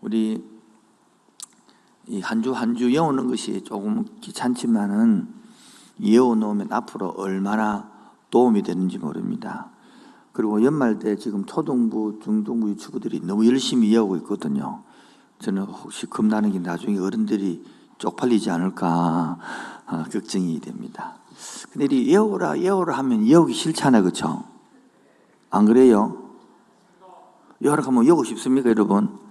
우리 이 한 주 한 주 외우는 것이 조금 귀찮지만은 외워놓으면 앞으로 얼마나 도움이 되는지 모릅니다. 그리고 연말 때 지금 초등부, 중등부 유치부들이 너무 열심히 외우고 있거든요. 저는 혹시 겁나는 게 나중에 어른들이 쪽팔리지 않을까 걱정이 됩니다. 근데 이 외우라 하면 외우기 싫잖아요, 그렇죠? 안 그래요? 외우라 하면 외우고 싶습니까, 여러분?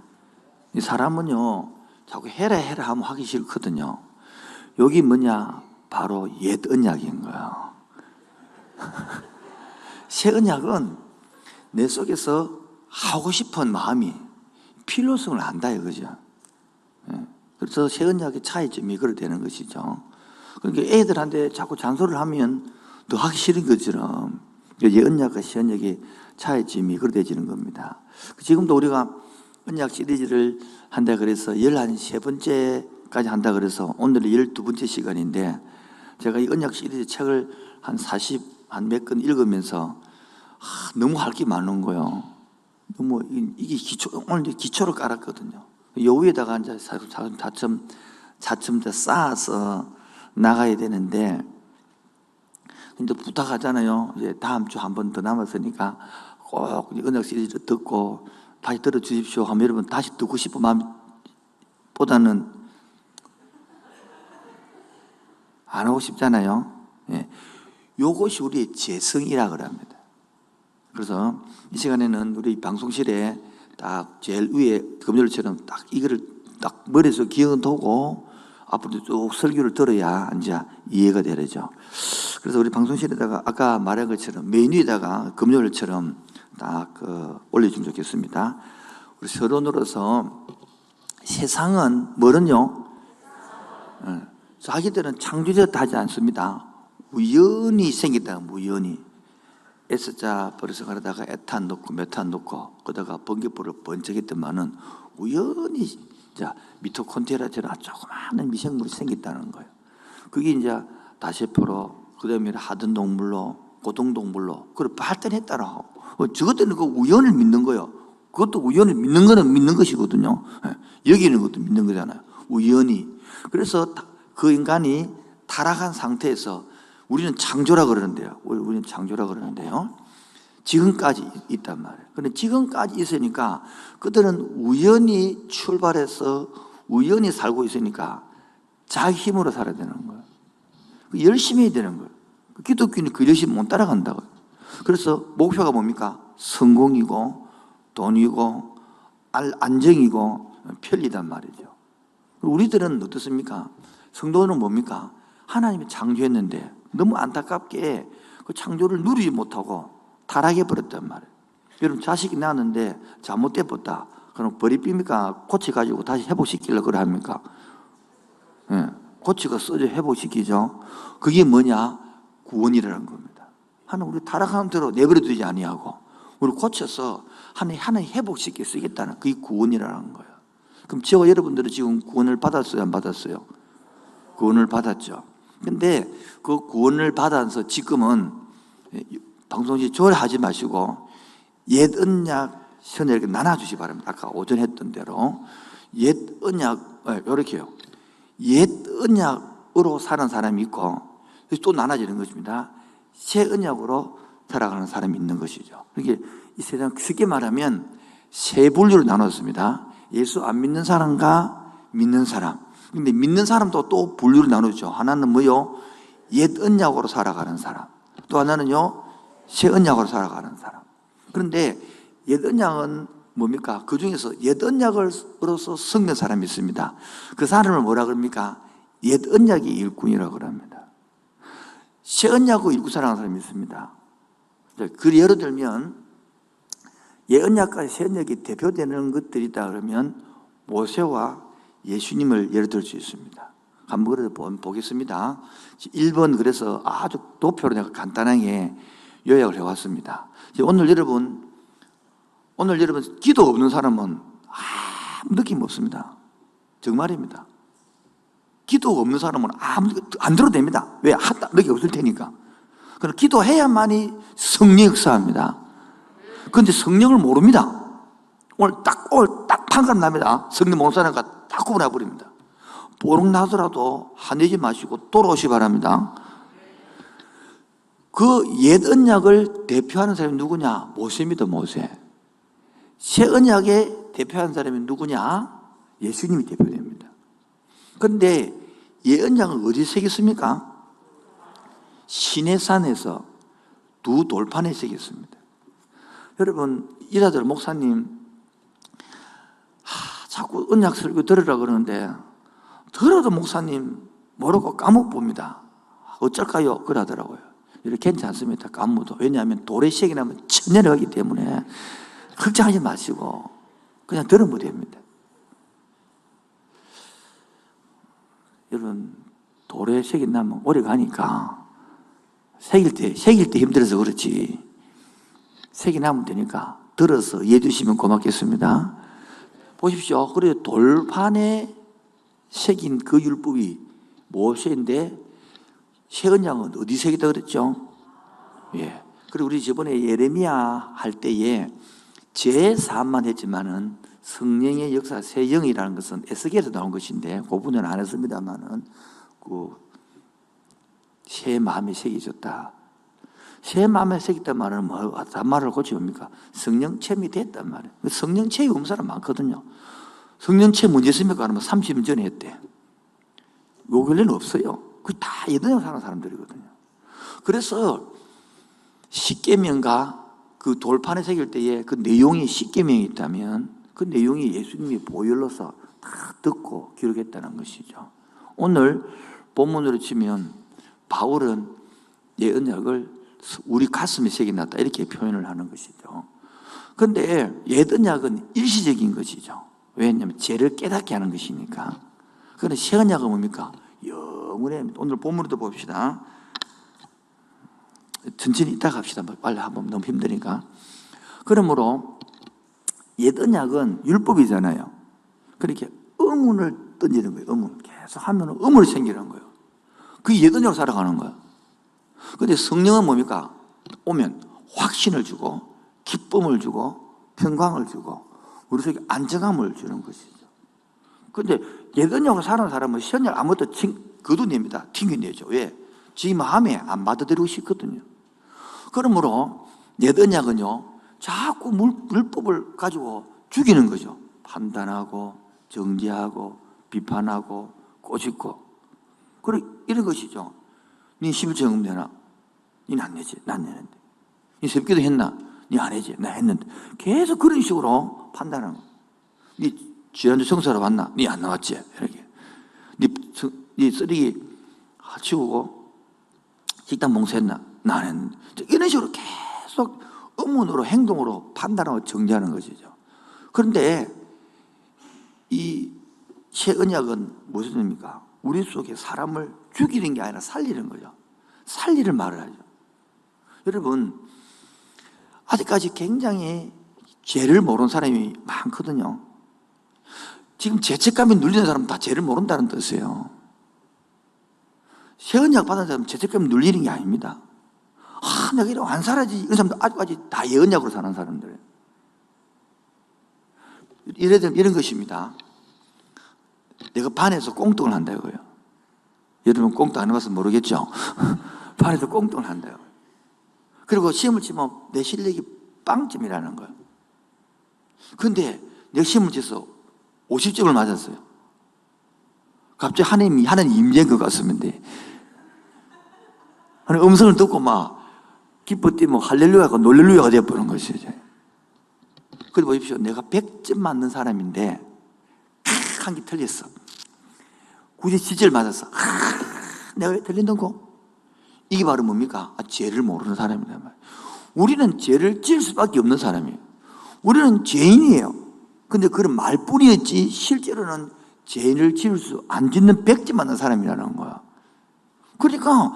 이 사람은요 자꾸 해라 하면 하기 싫거든요. 여기 뭐냐? 바로 옛 언약인 거예요. 새 언약은 내 속에서 하고 싶은 마음이 필요성을 안다 이거죠. 그래서 새 언약의 차이점이 그래 되는 것이죠. 그러니까 애들한테 자꾸 잔소리를 하면 더 하기 싫은 것처럼 옛 언약과 새 언약의 차이점이 그래 되지는 겁니다. 지금도 우리가 언약 시리즈를 한다 그래서 13번째까지 한다 그래서 오늘은 12번째 시간인데, 제가 이 언약 시리즈 책을 한 40 한 몇 권 읽으면서 너무 할 게 많은 거예요. 너무 이게 오늘 기초를 깔았거든요. 요 위에다가 이제 차츰 쌓아서 나가야 되는데, 근데 부탁하잖아요. 이제 다음 주 한 번 더 남았으니까 꼭 언약 시리즈 듣고 다시 들어주십시오 하면 여러분 다시 듣고 싶은 마음보다는 안 하고 싶잖아요. 예. 요것이 우리의 재성이라고 합니다. 그래서 이 시간에는 우리 방송실에 딱 제일 위에 금요일처럼 딱 이거를 딱 머리에서 기억하고 앞으로 쭉 설교를 들어야 이제 이해가 되죠. 그래서 우리 방송실에다가 아까 말한 것처럼 메인 위에다가 금요일처럼 딱 올려주면 좋겠습니다. 우리 서론으로서 세상은 뭐는요? 자기들은 창조되었다 하지 않습니다. 우연히 생겼다. 우연히 S자 버릇을 가려다가 에탄 넣고 메탄 넣고 그러다가 번개불을 번쩍했더만은 우연히 미토콘드리아처럼 조그마한 미생물이 생겼다는 거예요. 그게 이제 다세포로, 그 다음에 하던 동물로, 고등동물로 그걸 발전했다라고. 저것들은 그 우연을 믿는 거예요. 그것도 우연을 믿는 거는 믿는 것이거든요. 여기는 것도 믿는 거잖아요. 우연히. 그래서 그 인간이 타락한 상태에서 우리는 창조라 그러는데요. 우리는 창조라 그러는데요. 지금까지 있단 말이에요. 그런데 지금까지 있으니까 그들은 우연히 출발해서 우연히 살고 있으니까 자기 힘으로 살아야 되는 거예요. 열심히 해야 되는 거예요. 기독교는 그 열심히 못 따라간다고요. 그래서 목표가 뭡니까? 성공이고 돈이고 안정이고 편리단 말이죠. 우리들은 어떻습니까? 성도는 뭡니까? 하나님이 창조했는데 너무 안타깝게 그 창조를 누리지 못하고 타락해버렸단 말이에요. 여러분 자식이 낳았는데 잘못돼버렸다. 그럼 버리삐니까 고쳐가지고 다시 회복시키려고 그래 합니까? 예, 고치가 써져 회복시키죠. 그게 뭐냐? 구원이라는 겁니다. 하나님 우리 타락한 대로 내버려두지 아니하고 우리 고쳐서 하나님 회복시켜 쓰겠다는 그게 구원이라는 거예요. 그럼 저와 여러분들은 지금 구원을 받았어요? 안 받았어요? 구원을 받았죠. 근데 그 구원을 받아서 지금은 방송시 조회하지 마시고 옛 언약, 새 언약 나눠주시기 바랍니다. 아까 오전 했던 대로 옛 언약 이렇게요. 옛 언약으로 사는 사람이 있고 또 나눠지는 것입니다. 새 언약으로 살아가는 사람이 있는 것이죠. 이게 이 세상 쉽게 말하면 세 분류로 나눴습니다. 예수 안 믿는 사람과 믿는 사람. 근데 믿는 사람도 또 분류를 나누죠. 하나는 뭐요? 옛 언약으로 살아가는 사람. 또 하나는요, 새 언약으로 살아가는 사람. 그런데 옛 언약은 뭡니까? 그 중에서 옛 언약으로서 섞는 사람이 있습니다. 그 사람을 뭐라 그럽니까? 옛 언약의 일꾼이라고 합니다. 새 언약으로 일꾼 살아가는 사람이 있습니다. 그 예를 들면 옛 언약과 새 언약이 대표되는 것들이 있다 그러면 모세와 예수님을 예를 들 수 있습니다. 한번 그래서 보겠습니다. 1번 그래서 아주 도표로 내가 간단하게 요약을 해왔습니다. 오늘 여러분 기도 없는 사람은 아무 느낌 없습니다. 정말입니다. 기도가 없는 사람은 안 들어도 됩니다. 왜? 한다 느낌 없을 테니까. 그럼 기도해야만이 성령 역사합니다. 그런데 성령을 모릅니다. 오늘 딱 한가름 납니다. 성령 모르는 사람과 다 구분해버립니다. 뽀록 나더라도 화내지 마시고 돌아오시 바랍니다. 그 옛 언약을 대표하는 사람이 누구냐? 모세입니다. 모세. 새 언약에 대표하는 사람이 누구냐? 예수님이 대표됩니다. 그런데 옛 언약을 어디에 새겼습니까? 시내산에서 두 돌판에 새겼습니다. 여러분, 이사들 목사님 자꾸 언약 설교 들으라 그러는데 들어도 목사님 모르고 까먹습니다. 어쩔까요? 그러더라고요. 이렇게 괜찮습니다. 까먹어도. 왜냐하면 돌에 새기나면 천년을 가기 때문에 걱정하지 마시고 그냥 들으면 됩니다. 여러분, 돌에 새긴다면 오래 가니까 새길 때 힘들어서 그렇지 새기나면 되니까 들어서 이해해 주시면 고맙겠습니다. 보십시오. 그래서 돌판에 새긴 그 율법이 모세인데 새 언약은 어디 새기다 그랬죠? 예. 그리고 우리 저번에 예레미야 할 때에 제3만 했지만은 성령의 역사 새 영이라는 것은 에스겔에서 나온 것인데 그 부분은 안 했습니다만은 새 마음에 새겨졌다. 새 마음에 새겼단 말은 어떤 말을 고쳐옵니까? 성령체험이 됐단 말이에요. 성령체험이 없는 사람 많거든요. 성령체험 문제 있습니까? 그러면 30년 전에 했대. 요 근래는 없어요. 그게 다 예전에 사는 사람들이거든요. 그래서 십계명과 그 돌판에 새길 때에 그 내용이 십계명이 있다면 그 내용이 예수님이 보혈로서 다 듣고 기록했다는 것이죠. 오늘 본문으로 치면 바울은 옛 언약을 우리 가슴에 새겨놨다 이렇게 표현을 하는 것이죠. 그런데 옛 언약은 일시적인 것이죠. 왜냐하면 죄를 깨닫게 하는 것이니까. 그런데 새 언약은 뭡니까? 영원히. 오늘 본문으로 봅시다. 천천히 이따가 합시다. 빨리 한번 너무 힘드니까. 그러므로 옛 언약은 율법이잖아요. 그렇게 의문을 던지는 거예요. 의문. 계속 하면 의문이 생기는 거예요. 그게 옛 언약으로 살아가는 거예요. 그런데 성령은 뭡니까? 오면 확신을 주고 기쁨을 주고 평강을 주고 우리 속에 안정감을 주는 것이죠. 그런데 옛 언약으로 사는 사람은 새 언약 아무것도 거두냅니다. 튕겨내죠. 왜? 지 마음에 안 받아들이고 싶거든요. 그러므로 옛 언약은요 자꾸 율법을 가지고 죽이는 거죠. 판단하고 정죄하고 비판하고 꼬집고 그리고 이런 것이죠. 네 11조금 내놔. 니는 안 내지. 난 내는데. 네 새벽기도 했나? 니 안 했지. 나 했는데. 계속 그런 식으로 판단하는 거야. 니 지난주 청소하러 왔나? 니 안 나왔지. 이렇게. 니 쓰레기 치우고 식당 봉사했나? 나 안 했는데. 이런 식으로 계속 의문으로 행동으로 판단하고 정죄하는 것이죠. 그런데 이 새 언약은 무슨 의미입니까? 우리 속에 사람을 죽이는 게 아니라 살리는 거죠. 살리는 말을 하죠. 여러분, 아직까지 굉장히 죄를 모르는 사람이 많거든요. 지금 죄책감이 눌리는 사람은 다 죄를 모른다는 뜻이에요. 새 언약 받은 사람은 죄책감이 눌리는 게 아닙니다. 내가 이러고 안 살아지. 이런 사람도 아직까지 다 예언약으로 사는 사람들. 이런 것입니다. 내가 반에서 꽁뚱을 한다고요. 여러분 꽁뚱 안 해봐서 모르겠죠? 반에서 꽁뚱을 한다고요. 그리고 시험을 치면 내 실력이 빵점이라는 거예요. 그런데 내가 시험을 쳐서 50점을 맞았어요. 갑자기 하나님 임재인 것 같습니다. 하나님 음성을 듣고 막 기뻐 뛰면 할렐루야가 놀렐루야가 되어버리는 것이죠. 그리고 보십시오. 내가 100점 맞는 사람인데 한 개 틀렸어. 97점 맞았어. 내가 왜 틀린다고? 이게 바로 뭡니까? 죄를 모르는 사람이란 말이에요. 우리는 죄를 지을 수밖에 없는 사람이에요. 우리는 죄인이에요. 근데 그런 말뿐이었지 실제로는 죄를 지을 수 안 짓는 100점 맞는 사람이라는 거야. 그러니까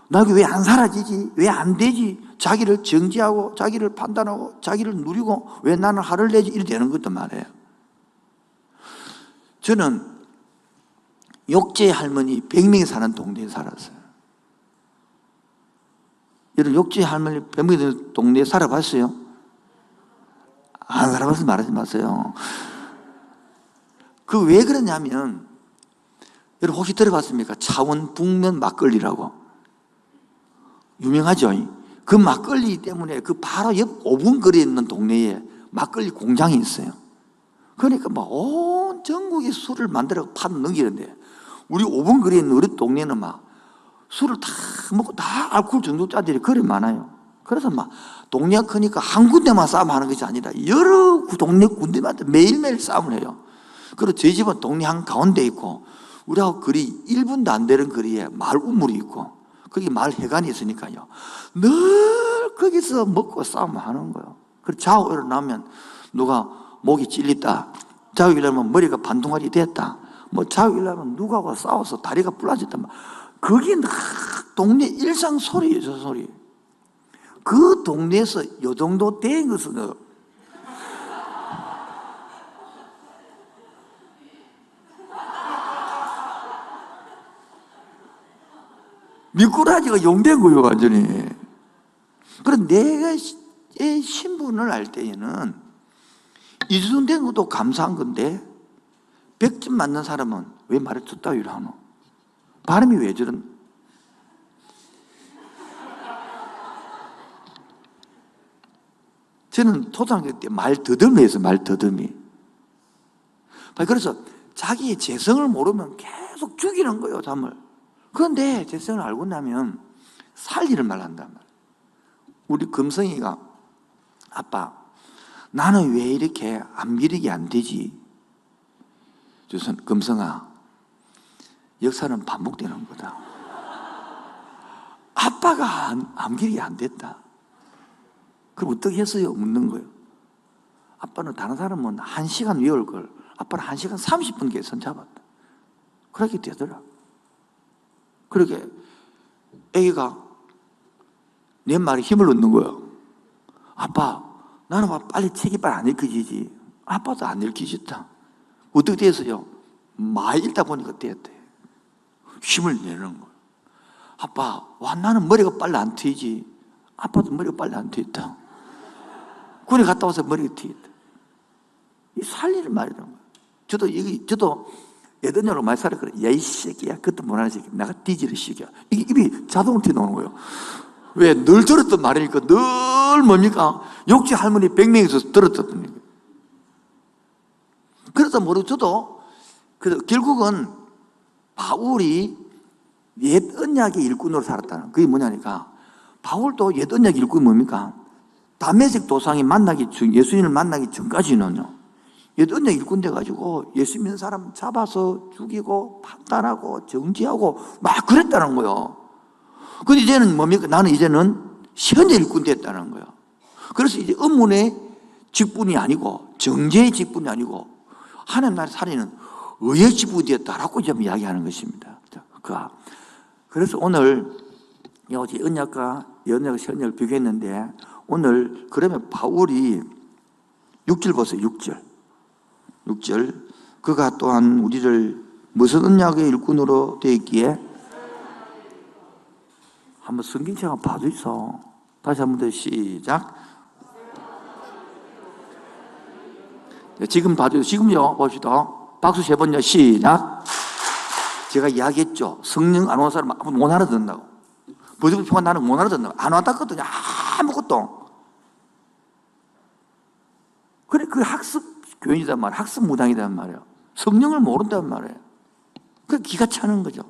나에게 왜 안 사라지지? 왜 안 되지? 자기를 정죄하고 자기를 판단하고 자기를 누리고 왜 나는 화를 내지? 이렇게 되는 것도 말이에요. 저는 욕제 할머니 100명이 사는 동네에 살았어요. 여러분 욕제 할머니 100명이 사는 동네에 살아봤어요? 안 살아봐서 말하지 마세요. 그 왜 그러냐면, 여러분 혹시 들어봤습니까? 차원 북면 막걸리라고. 유명하죠? 그 막걸리 때문에 그 바로 옆 5분 거리에 있는 동네에 막걸리 공장이 있어요. 그러니까 막 온 전국에 술을 만들어 파는 넘기는데, 우리 5분 거리에 있는 우리 동네는 막 술을 다 먹고 다 알코올 중독자들이 그리 많아요. 그래서 막 동네가 크니까 한 군데만 싸움하는 것이 아니라 여러 동네 군데마다 매일매일 싸움을 해요. 그리고 저희 집은 동네 한 가운데 있고, 우리하고 거리 1분도 안 되는 거리에 마을 우물이 있고, 거기 마을 해관이 있으니까요, 늘 거기서 먹고 싸움을 하는 거예요. 그리고 자고 일어나면 누가 목이 찔렸다, 자고 일어나면 머리가 반동아리 됐다, 뭐 자고 일어나면 누가와 싸워서 다리가 부러졌다, 그게 동네 일상 소리예요. 저 소리. 그 동네에서 요 정도 된 것은 미꾸라지가 용된 거예요, 완전히. 그런데 내가 신분을 알 때에는 이수준 된 것도 감사한 건데, 100점 맞는 사람은 왜 말을 듣다위로 하노? 발음이 왜 저런? 저는 초등학교 때 말 더듬이에서 말 더듬이. 그래서 자기의 재성을 모르면 계속 죽이는 거예요, 잠을. 그런데 재성을 알고 나면 살리를 말한단 말이에요. 우리 금성이가, 아빠, 나는 왜 이렇게 암기력이 안 되지? 금성아, 역사는 반복되는 거다. 아빠가 암기력이 안 됐다. 그럼 어떻게 했어요? 묻는 거예요. 아빠는 다른 사람은 1시간 외울 걸 아빠는 1시간 30분 계산 잡았다. 그렇게 되더라. 그렇게 애기가 내 말에 힘을 얻는 거예요. 아빠, 나는 빨리 책이 빨리 안 읽혀지지. 아빠도 안 읽혀졌다. 어떻게 됐어요? 많이 읽다 보니까 됐대. 힘을 내는 거예요. 아빠, 나는 머리가 빨리 안 트이지. 아빠도 머리가 빨리 안 트였다. 군에 갔다 와서 머리가 트였다. 이 살리를 말이라는 거예요. 저도 예전으로 많이 살았거든요. 야, 이 새끼야. 그것도 못하는 새끼. 내가 뒤지를 새끼야. 이게 입이 자동으로 튀어나오는 거예요. 왜? 늘 들었던 말이니까. 늘 뭡니까? 욕지 할머니 100명에서 들었던 거예요. 그러다 모르고 저도 결국은 바울이 옛 언약의 일꾼으로 살았다는, 그게 뭐냐니까, 바울도 옛 언약 일꾼이 뭡니까? 다메섹 도상이 예수님을 만나기 전까지는요, 옛 언약 일꾼 돼가지고 예수 믿는 사람 잡아서 죽이고 판단하고 정지하고 막 그랬다는 거예요. 근데 이제는 뭡니까? 나는 이제는 현재 일꾼 됐다는 거예요. 그래서 이제 업문의 직분이 아니고, 정죄의 직분이 아니고, 하나님 나라에 살리는 의의 직분이 됐다라고 좀 이야기하는 것입니다. 그래서 오늘 어제 언약과 언약과 현약을 비교했는데, 오늘 그러면 바울이 6절 보세요. 6절. 그가 또한 우리를 무슨 언약의 일꾼으로 되어 있기에, 한번 성경책 한번 봐주이소. 다시 한번 더 시작. 지금 봐주세요. 지금요, 봅시다. 박수 3번요. 시작. 제가 이야기했죠. 성령 안 온 사람 못 알아듣는다고. 버즈부 평안 나는 못 알아듣는다고. 안 왔다거든요. 아무것도. 그래, 그 학습 교인이단 말이에요. 학습 무당이단 말이에요. 성령을 모른단 말이에요. 그 기가 차는 거죠.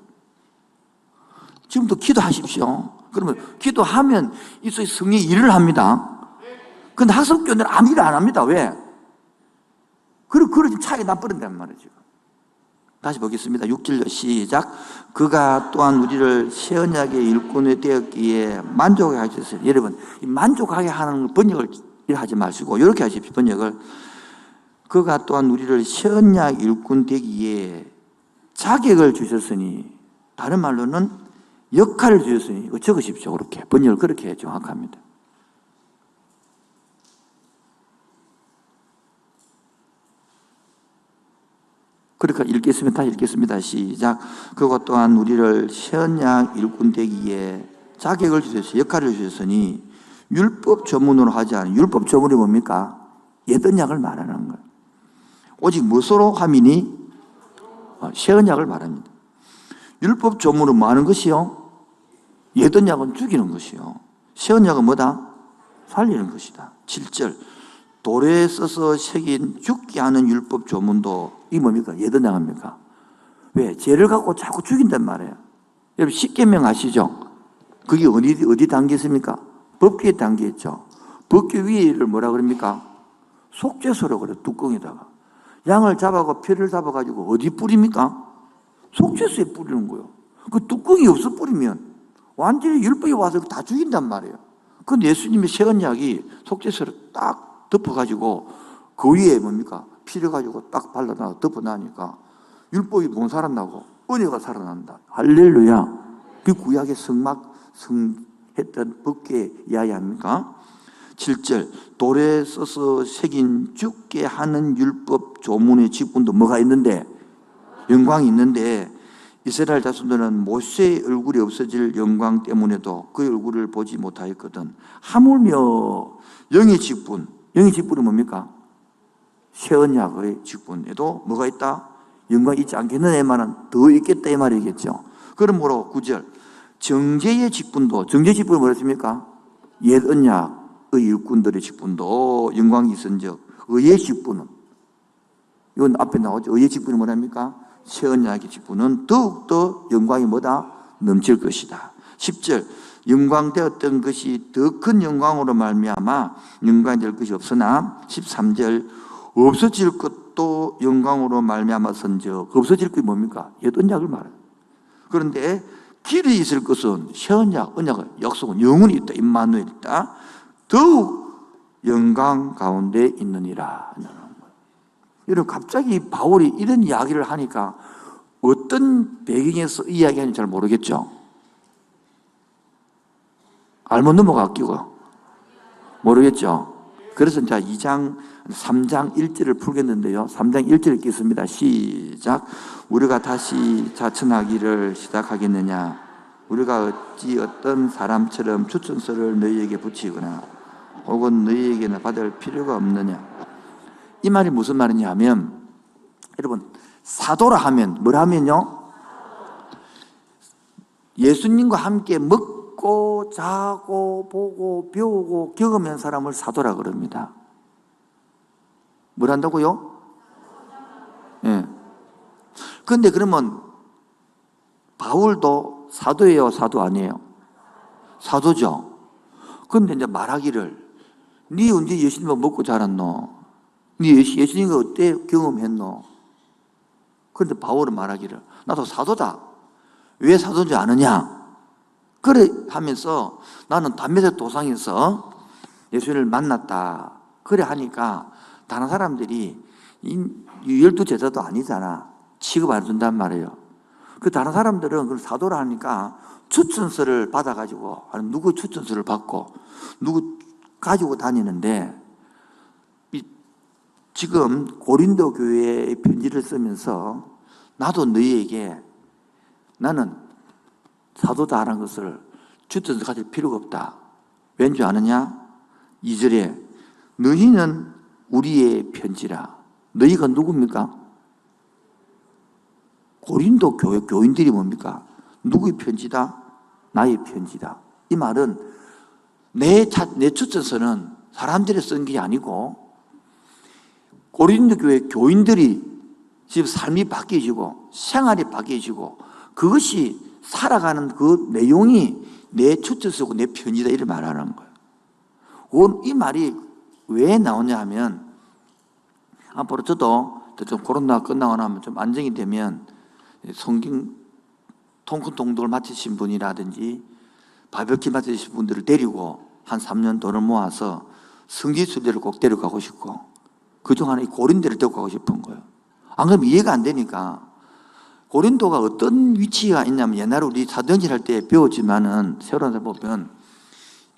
지금도 기도하십시오. 그러면 기도하면 이 속에 성령이 일을 합니다. 그런데 학습 교인들은 아무 일을 안 합니다. 왜? 그런 차이가 나버린단 말이에요, 지금. 다시 보겠습니다. 6절로 시작. 그가 또한 우리를 새 언약의 일꾼이 되었기에 만족하게 하셨어요. 여러분, 이 만족하게 하는 번역을 하지 마시고 이렇게 하십시오. 번역을. 그가 또한 우리를 새 언약 일꾼 되기에 자격을 주셨으니, 다른 말로는 역할을 주셨으니, 이거 적으십시오. 그렇게 번역을 그렇게 해 정확합니다. 그러니까 읽겠습니다. 다시 읽겠습니다. 시작. 그것 또한 우리를 새 언약 일꾼 되기에 자격을 주셨으니, 역할을 주셨으니, 율법 조문으로 하지 않은, 율법 조문이 뭡니까? 옛 언약을 말하는 거예요. 오직 무엇으로 함이니? 새 언약을 말합니다. 율법 조문은 뭐 하는 것이요? 옛 언약은 죽이는 것이요. 새 언약은 뭐다? 살리는 것이다. 7절 돌에 써서 새긴 죽게 하는 율법 조문도 이 뭡니까? 옛 언약입니까? 왜? 죄를 갖고 자꾸 죽인단 말이에요. 여러분 십계명 아시죠? 그게 어디 담겨 있습니까? 법규에 담겨 있죠. 법규 위를 뭐라 그럽니까? 속죄소라고 그래요. 뚜껑에다가 양을 잡아고 피를 잡아가지고 어디 뿌립니까? 속죄소에 뿌리는 거예요. 그 뚜껑이 없어 뿌리면 완전히 율법이 와서 다 죽인단 말이에요. 근데 예수님의 새 언약이 속죄소를 딱 덮어가지고 그 위에 뭡니까? 피를 가지고 딱 발라놔 덮어놔니까 율법이 못 살아나고 은혜가 살아난다. 할렐루야. 그 구약의 성했던 법궤의 이야기 아닙니까? 7절 돌에 써서 새긴 죽게 하는 율법 조문의 직분도 뭐가 있는데? 영광이 있는데 이스라엘 자손들은 모세의 얼굴이 없어질 영광 때문에도 그 얼굴을 보지 못하였거든. 하물며 영의 직분이 뭡니까? 새 언약의 직분에도 뭐가 있다? 영광이 있지 않겠느냐만은 더 있겠다 이 말이겠죠. 그러므로 9절 정죄의 직분이 뭐라 했습니까? 옛 언약의 일꾼들의 직분도 영광이 있은즉 의의 직분은 이건 앞에 나오죠. 의의 직분이 뭐랍니까? 새 언약의 직분은 더욱더 영광이 뭐다? 넘칠 것이다. 10절 영광되었던 것이 더 큰 영광으로 말미암아 영광이 될 것이 없으나 13절 없어질 것도 영광으로 말미암아선즉 없어질 것이 뭡니까? 옛 언약을 말해요. 그런데 길이 있을 것은 새 언약, 언약의 약속은 영원히 있다. 임마누엘 있다. 더욱 영광 가운데 있느니라. 여러분 갑자기 바울이 이런 이야기를 하니까 어떤 배경에서 이야기하는지 잘 모르겠죠. 알면 넘어갔기고 모르겠죠. 그래서 이제 3장 1절을 풀겠는데요. 3장 1절 읽겠습니다. 시작. 우리가 다시 자천하기를 시작하겠느냐? 우리가 어찌 어떤 사람처럼 추천서를 너희에게 붙이거나 혹은 너희에게는 받을 필요가 없느냐? 이 말이 무슨 말이냐 하면 여러분 사도라 하면 뭘 하면요? 예수님과 함께 먹고 자고 보고 배우고 경험한 사람을 사도라 그럽니다. 뭘 한다고요? 예. 그런데 그러면 바울도 사도예요, 사도 아니에요? 사도죠. 그런데 이제 말하기를 네 언제 예수님과 먹고 자랐노? 네 예수님과 어때 경험했노? 그런데 바울은 말하기를 나도 사도다. 왜 사도인지 아느냐? 그래 하면서 나는 담메색 도상에서 예수님을 만났다. 그래 하니까 다른 사람들이 12제자도 아니잖아. 취급 안 준단 말이에요. 그 다른 사람들은 그 사도라 하니까 추천서를 받아가지고 아니 누구 추천서를 받고 누구 가지고 다니는데 지금 고린도 교회의 편지를 쓰면서 나도 너희에게 나는 사도다라는 것을 추천서 가질 필요가 없다. 왠지 아느냐? 2절에 너희는 우리의 편지라. 너희가 누굽니까? 고린도 교회 교인들이 뭡니까? 누구의 편지다? 나의 편지다. 이 말은 내 추천서는 사람들이 쓴 게 아니고 고린도 교회 교인들이 지금 삶이 바뀌어지고 생활이 바뀌어지고 그것이 살아가는 그 내용이 내 추천서고 내 편지다 이렇게 말하는 거예요. 이 말이 왜 나오냐 하면 앞으로 저도 좀 코로나 끝나고 나면 좀 안정이 되면 성경 통큰 동독을 마치신 분이라든지 바베큐 마치신 분들을 데리고 한 3년 돈을 모아서 성지순례를 꼭 데려가고 싶고 그중 하나 이 고린도를 데리고 가고 싶은 거예요. 안 그러면 이해가 안 되니까 고린도가 어떤 위치가 있냐면 옛날에 우리 사도행전 할 때 배웠지만은 세월호 보면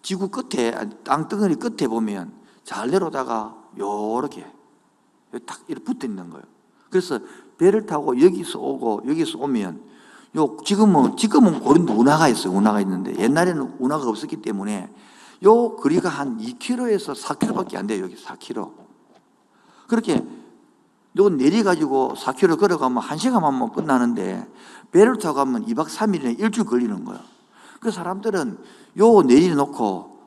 지구 끝에 땅덩어리 끝에 보면 잘 내려오다가 요렇게 딱 이렇게 붙어 있는 거예요. 그래서 배를 타고 여기서 오고 여기서 오면 지금은 고린도 운하가 있어요. 운하가 있는데 옛날에는 운하가 없었기 때문에 요 거리가 한 2km에서 4km밖에 안 돼요. 여기 4km. 그렇게 이거 내려가지고 4km 걸어가면 1시간만 끝나는데 배를 타고 가면 2박 3일이나 일주일 걸리는 거야. 그 사람들은 요 내려놓고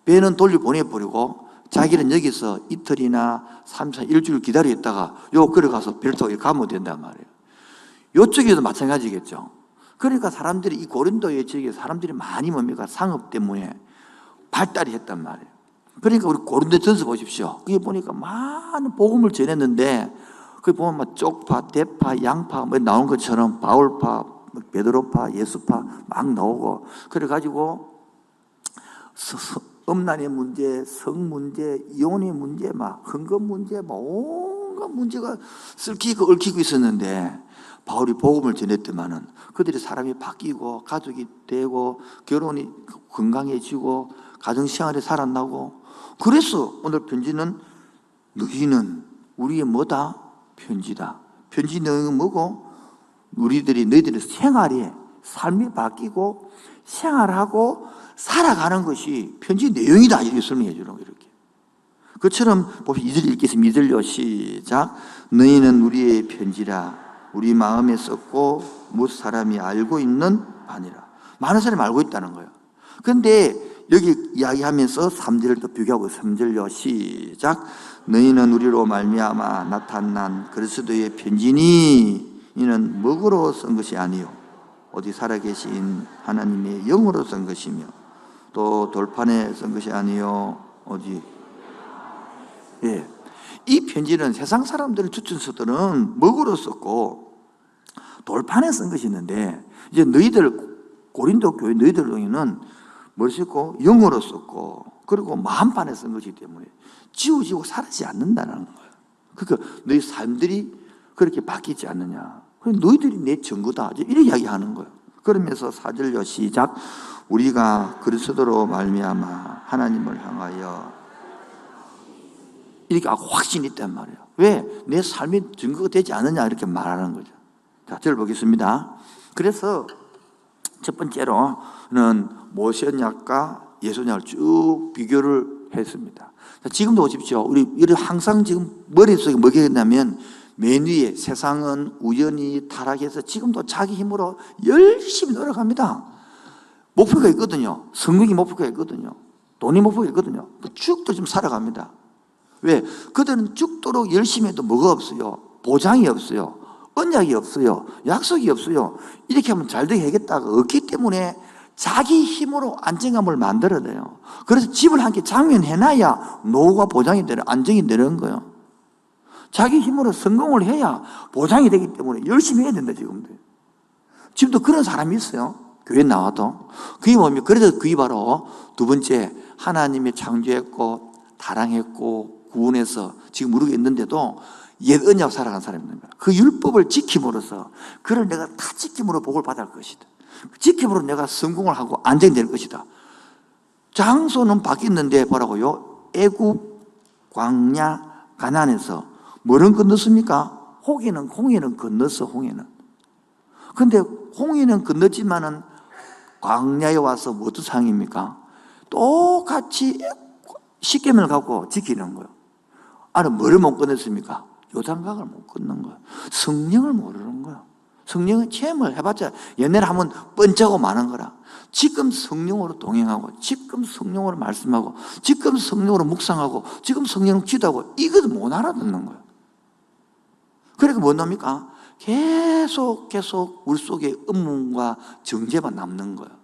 배는 돌려보내버리고 자기는 여기서 이틀이나 3, 4, 일주일 기다려 있다가 요 걸어가서 배를 타고 가면 된단 말이에요. 요쪽에도 마찬가지겠죠. 그러니까 사람들이 이 고린도의 지역에 사람들이 많이 뭡니까? 상업 때문에 발달이 했단 말이에요. 그러니까 우리 고린도전서 보십시오. 그게 보니까 많은 복음을 전했는데 거기 보면 막 쪽파, 대파, 양파 뭐 나온 것처럼 바울파, 베드로파, 예수파 막 나오고 그래가지고 음란의 문제, 성 문제, 이혼의 문제, 막 헌금 문제, 막 온갖 문제가 얽히고 얽히고 있었는데 바울이 복음을 전했더만은 그들이 사람이 바뀌고 가족이 되고 결혼이 건강해지고 가정생활이 살아나고 그래서 오늘 편지는 너희는 우리의 뭐다? 편지다. 편지 내용은 뭐고? 너희들의 생활이 삶이 바뀌고 생활하고 살아가는 것이 편지 내용이다. 이렇게 설명해 주는 거예요. 이렇게. 그처럼 봅시다. 2절 읽겠습니다. 2절요. 시작. 너희는 우리의 편지라 우리 마음에 썼고 무슨 사람이 알고 있는 바니라. 많은 사람이 알고 있다는 거예요. 그런데 여기 이야기하면서 3절을 또 비교하고 3절요. 시작. 너희는 우리로 말미암아 나타난 그리스도의 편지니 이는 먹으로 쓴 것이 아니요 어디 살아계신 하나님의 영으로 쓴 것이며 또 돌판에 쓴 것이 아니요 어디 이 편지는 세상 사람들은 추천서들은 먹으로 썼고 돌판에 쓴 것이 있는데 이제 너희들 고린도 교회 너희들에게는 뭘 썼고 영어로 썼고 그리고 마음판에 쓴 것이기 때문에 지워지고 사라지지 않는다는 거예요. 그러니까 너희 삶들이 그렇게 바뀌지 않느냐. 너희들이 내 증거다. 이렇게 이야기하는 거예요. 그러면서 4절요. 시작. 우리가 그리스도로 말미암아 하나님을 향하여 이렇게 확신이 있단 말이에요. 왜? 내 삶이 증거가 되지 않느냐 이렇게 말하는 거죠. 자, 저를 보겠습니다. 그래서 첫 번째로는 모세언약과 예수언약을 쭉 비교를 했습니다. 자, 지금도 보십시오. 우리 항상 지금 머릿속에 뭐가 있냐면 맨 위에 세상은 우연히 타락해서 지금도 자기 힘으로 열심히 노력합니다. 목표가 있거든요. 성공이 목표가 있거든요. 돈이 목표가 있거든요. 죽도록 지금 살아갑니다. 왜? 그들은 죽도록 열심히 해도 뭐가 없어요? 보장이 없어요. 언약이 없어요. 약속이 없어요. 이렇게 하면 잘 되게 하겠다가 없기 때문에 자기 힘으로 안정감을 만들어내요. 그래서 집을 한 개 장면해놔야 노후가 보장이 되는, 안정이 되는 거예요. 자기 힘으로 성공을 해야 보장이 되기 때문에 열심히 해야 된다, 지금도. 지금도 그런 사람이 있어요. 교회 나와도. 그게 뭡니까? 그래서 그게 바로 두 번째, 하나님이 창조했고, 타랑했고, 구원해서 지금 우리가 있는데도 옛 언약 살아간 사람입니다. 그 율법을 지킴으로써 그를 내가 다 지킴으로 복을 받을 것이다. 지킴으로 내가 성공을 하고 안정될 것이다. 장소는 바뀌었는데 뭐라고요? 애굽, 광야, 가나안에서 뭐를 건넜습니까? 홍해는 건넜어, 홍해는. 근데 홍해는 건넜지만은 광야에 와서 뭐 어떤 상황입니까? 똑같이 십계명을 갖고 지키는 거예요. 아니, 뭐를 못 건넜습니까? 요단강을 못 건넌 거예요. 성령을 모르는 거예요. 성령의 체험을 해봤자 옛날에 하면 뻔짜고 마는 거라. 지금 성령으로 동행하고, 지금 성령으로 말씀하고, 지금 성령으로 묵상하고, 지금 성령으로 기도하고, 이것도 못 알아듣는 거예요. 그러니까 뭐합니까? 계속 우리 속에 음문과 정죄만 남는 거예요.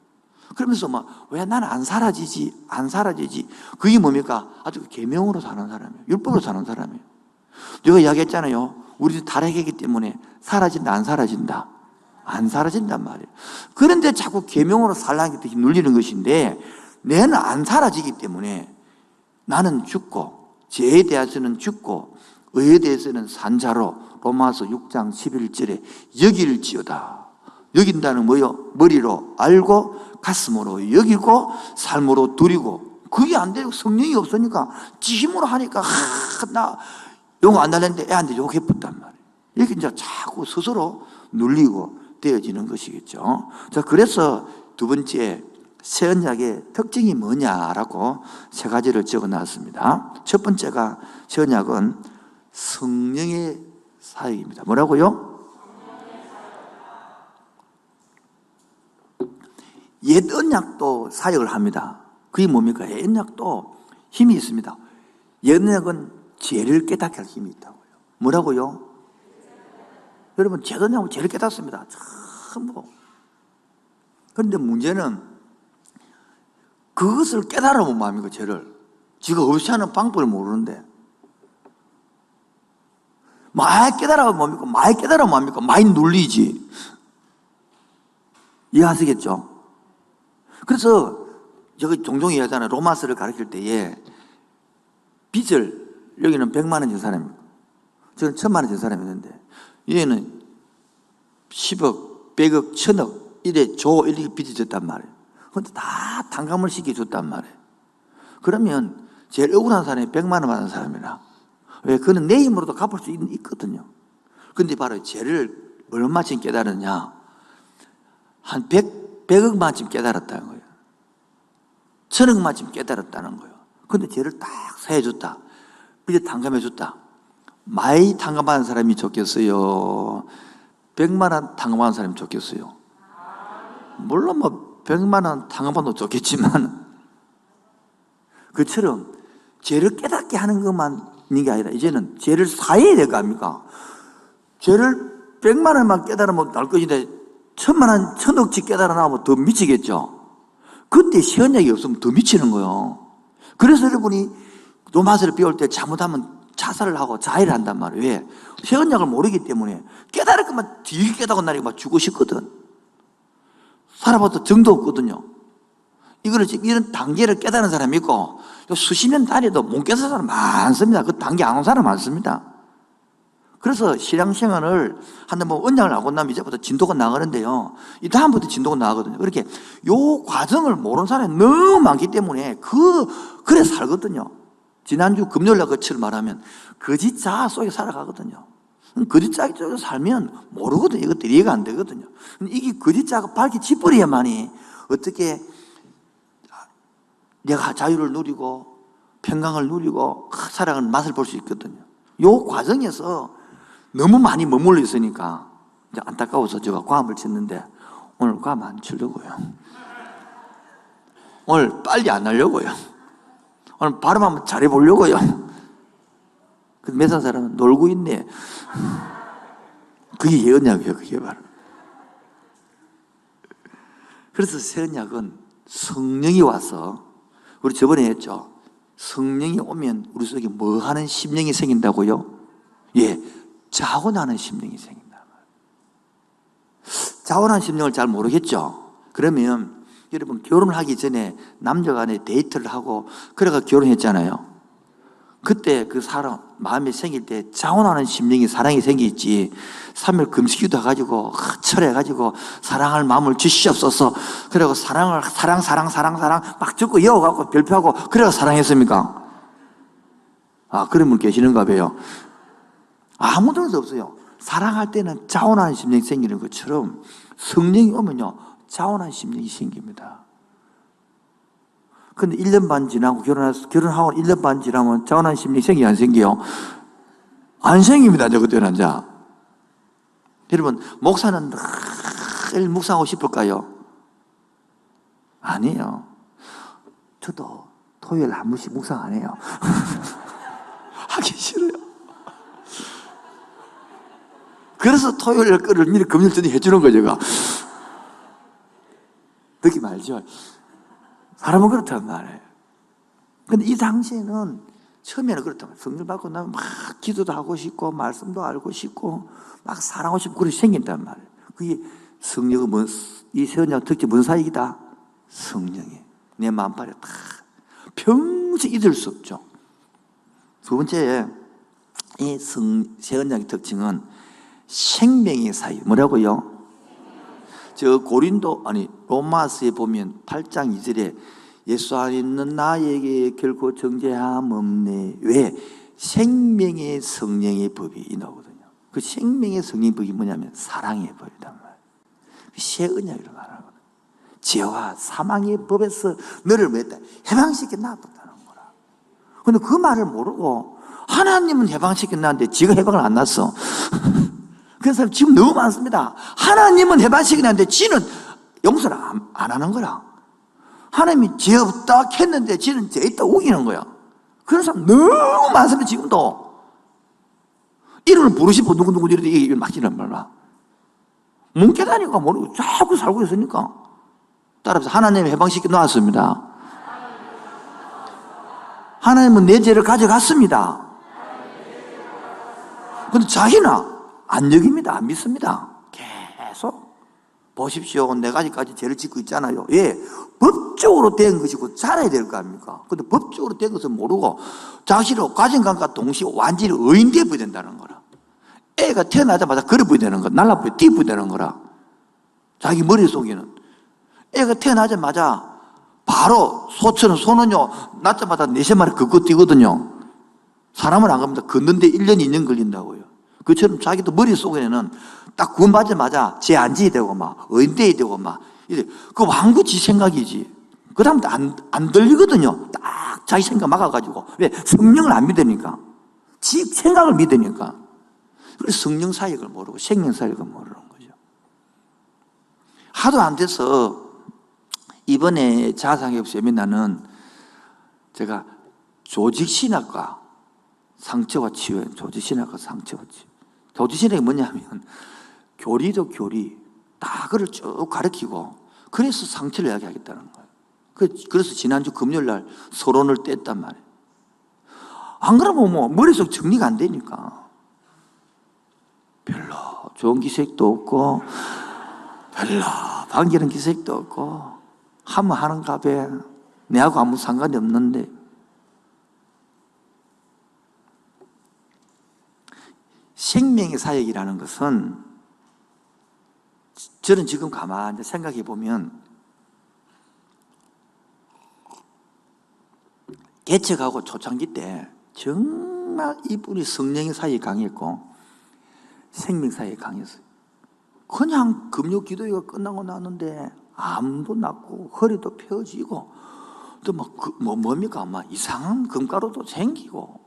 그러면서 왜 나는 안 사라지지? 그게 뭡니까? 아주 계명으로 사는 사람이에요. 율법으로 사는 사람이에요. 내가 이야기했잖아요. 우리도 타락했기 때문에 사라진다, 안 사라진다? 안 사라진단 말이에요. 그런데 자꾸 계명으로 살라는 게 눌리는 것인데, 내는 안 사라지기 때문에 나는 죽고, 죄에 대해서는 죽고, 의에 대해서는 산자로 로마서 6장 11절에 여길지어다. 여긴다는 뭐요? 머리로 알고 가슴으로 여기고 삶으로 누리고. 그게 안 되고 성령이 없으니까 지 힘으로 하니까 나 욕 안 달랬는데 애한테 욕해붙단 말이에요. 이렇게 이제 자꾸 스스로 눌리고 되어지는 것이겠죠. 자, 그래서 두 번째 새 언약의 특징이 뭐냐라고 세 가지를 적어놨습니다. 첫 번째가 새 언약은 성령의 사역입니다. 뭐라고요? 옛 언약도 사역을 합니다. 그게 뭡니까? 옛 언약도 힘이 있습니다. 옛 언약은 죄를 깨닫게 할 힘이 있다고요. 뭐라고요? 여러분, 옛 언약은 죄를 깨닫습니다. 전부. 그런데 문제는 그것을 깨달으면 뭐합니까? 죄를. 지가 없이 하는 방법을 모르는데. 많이 깨달으면 뭡니까? 많이 깨달으면 뭡니까? 많이 눌리지. 이해하시겠죠? 그래서 저기 종종 얘기하잖아요. 로마서를 가르칠 때에 빚을, 여기는 100만 원 진 사람입니다. 저는 1000만 원 진 사람이었는데 얘는 10억, 100억, 1000억 이래 이렇게 빚이 졌단 말이에요. 그런데 다 탕감을 시켜줬단 말이에요. 그러면 제일 억울한 사람이 100만 원 받은 사람이라. 왜? 그는 내 힘으로도 갚을 수 있거든요. 그런데 바로 죄를 얼마쯤 깨달았냐? 한 100억만쯤 깨달았다는 거예요. 1000억만쯤 깨달았다는 거예요. 그런데 죄를 딱 사해줬다. 빚을 탕감해줬다. 많이 탕감하는 사람이 좋겠어요? 100만 원 탕감하는 사람이 좋겠어요? 물론 뭐 100만 원 탕감받도 좋겠지만 그처럼 죄를 깨닫게 하는 것만 있는 게 아니라 이제는 죄를 사해야 될 거 아닙니까? 죄를 100만 원만 깨달으면 날 것인데 1000만 원, 1000억씩 깨달아 나오면 더 미치겠죠? 그때 시언약이 없으면 더 미치는 거예요. 그래서 여러분이 로마서를 배울 때 잘못하면 자살을 하고 자해를 한단 말이에요. 왜? 시언약을 모르기 때문에 깨달을 것만 뒤에 깨닫고 나니까 막 죽고 싶거든. 살아봐도 정도 없거든요. 이거를 지금 이런 단계를 깨달은 사람이 있고 수십 년 다녀도 못 깨달은 사람 많습니다. 그 단계 안 온 사람 많습니다. 그래서 신앙생활을 한번 뭐 언약을 하고 나면 이제부터 진도가 나가는데요. 이 다음부터 진도가 나가거든요. 그렇게 요 과정을 모르는 사람이 너무 많기 때문에 그래 살거든요. 지난주 금요일 날 그처럼 말하면 거짓 자아 속에 살아가거든요. 거짓 자아 속에 살면 모르거든요. 이것들이 이해가 안 되거든요. 이게 거짓 자아가 밝게 짚어려야만이 어떻게 내가 자유를 누리고 평강을 누리고 살아가는 맛을 볼 수 있거든요. 요 과정에서 너무 많이 머물러 있으니까 이제 안타까워서 제가 과음을 쳤는데 오늘 과음 안 치려고요. 오늘 빨리 안 하려고요. 오늘 발음 한번 잘해보려고요. 그 매산 사람은 놀고 있네. 그게 예언약이에요. 그게 바로. 그래서 새 언약은 성령이 와서 우리 저번에 했죠. 성령이 오면 우리 속에 뭐 하는 심령이 생긴다고요? 예, 자원하는 심령이 생긴다. 자원하는 심령을 잘 모르겠죠? 그러면 여러분 결혼을 하기 전에 남녀 간에 데이트를 하고 그래가 결혼했잖아요. 그때 그 사람 마음이 생길 때 자원하는 심령이 사랑이 생기지 3일 금식기도 해가지고 철해가지고 사랑할 마음을 주시옵소서 그래고 사랑을 사랑 막 적고 이어가고 별표하고 그래가 사랑했습니까? 아 그런 분 계시는가 봐요. 아무도 없어요. 사랑할 때는 자원하는 심령이 생기는 것처럼 성령이 오면요 자원하는 심령이 생깁니다. 근데 1년 반 지나고 결혼하고 1년 반 지나면 자원하는 심령이 생기요 안 생겨요? 안 생깁니다. 저 그때는 자. 여러분 목사는 늘 묵상하고 싶을까요? 아니에요. 저도 토요일 한 번씩 묵상 안 해요. 하기 싫어요. 그래서 토요일 거를 미리 금요일 전에 해주는 거예요, 제가. 느낌 알죠? 사람은 그렇단 말이에요. 근데 이 당시에는 처음에는 그렇단 말이에요. 성령 받고 나면 막 기도도 하고 싶고, 말씀도 알고 싶고, 막 사랑하고 싶고, 그렇게 생긴단 말이에요. 그게 성령은 이 세언약 특징 뭔 사역이다? 성령이. 내 마음판에 다 평생 잊을 수 없죠. 두 번째, 이 세언약의 특징은 생명의 사유. 뭐라고요? 저 로마서에 보면 8장 2절에 예수 안에 있는 나에게 결코 정죄함 없네. 왜? 생명의 성령의 법이 나오거든요. 그 생명의 성령의 법이 뭐냐면 사랑의 법이란 말이에요. 새 언약이라고 말하거든요. 죄와 사망의 법에서 너를 왜 해방시켜 놔뒀다는 거라. 근데 그 말을 모르고 하나님은 해방시켰는데 지가 해방을 안 났어. 그런 사람 지금 너무 많습니다. 하나님은 해방시켰는데 지는 용서를 안 하는 거라. 하나님이 죄 없다 했는데 지는 죄 있다 우기는 거야. 그런 사람 너무 많습니다. 지금도 이름을 부르시고 누구누구 이러는데 막 지는 말라. 뭉개다니까 모르고 자꾸 살고 있으니까. 따라서 하나님이 해방시켜 놨습니다. 하나님은 내 죄를 가져갔습니다. 근데 자기는 안 여깁니다. 안 믿습니다. 계속 보십시오. 내가 아직까지 죄를 짓고 있잖아요. 예, 법적으로 된 것이고 살아야 될 거 아닙니까? 근데 법적으로 된 것은 모르고 자신을 가정감과 동시에 완전히 의인되어 보야 된다는 거라. 애가 태어나자마자 걸어 보야 되는 거, 날라보야 뛰어야 되는 거라. 자기 머릿속에는 애가 태어나자마자 바로 소처럼 소는요 낳자마자 4-3마리 걷고 뛰거든요. 사람은 안 갑니다. 걷는데 1년 2년 걸린다고요. 그처럼 자기도 머릿속에는 딱 구원받자마자 죄 안 지어야 되고 막 의인돼야 되고 막 이래. 그 완구 지 생각이지. 그 다음부터 안 들리거든요. 딱 자기 생각 막아가지고. 왜? 성령을 안 믿으니까. 지 생각을 믿으니까. 그래서 성령 사역을 모르고 생명 사역을 모르는 거죠. 하도 안 돼서 이번에 자아상역 세미나는 제가 조직신학과 상처와 치유, 조직신학과 상처와 치유. 조직신학이 뭐냐면 교리도 교리, 다 그걸 쭉 가르치고 그래서 상처를 이야기하겠다는 거예요. 그래서 지난주 금요일 날 서론을 뗐단 말이에요. 안 그러면 뭐 머릿속 정리가 안 되니까. 별로 좋은 기색도 없고 별로 반기는 기색도 없고 하면 하는가 봐. 내하고 아무 상관이 없는데. 생명의 사역이라는 것은 저는 지금 가만히 생각해 보면 개척하고 초창기 때 정말 이분이 성령의 사역이 강했고 생명 사역이 강했어요. 그냥 금요 기도회가 끝나고 나는데 암도 낫고 허리도 펴지고 또 뭡니까 막 이상한 금가루도 생기고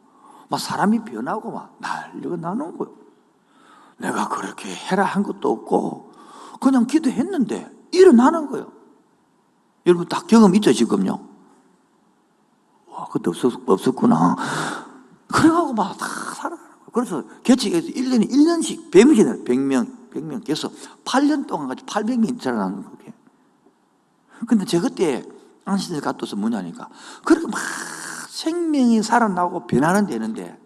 막 사람이 변하고 막 난리가 나는 거예요. 내가 그렇게 해라 한 것도 없고 그냥 기도했는데 일어나는 거예요. 여러분 다 경험 있죠 지금요? 와 그때 없었구나. 그래가지고 막 다 살아가는 거예요. 그래서 개척에서 1년에 1년씩 100명 계속 8년 동안 가지고 800명이 자라나는 거예요. 근데 제가 그때 안신을 갔다 와서 뭐냐니까 그렇게 막 생명이 살아나고 변화는 되는데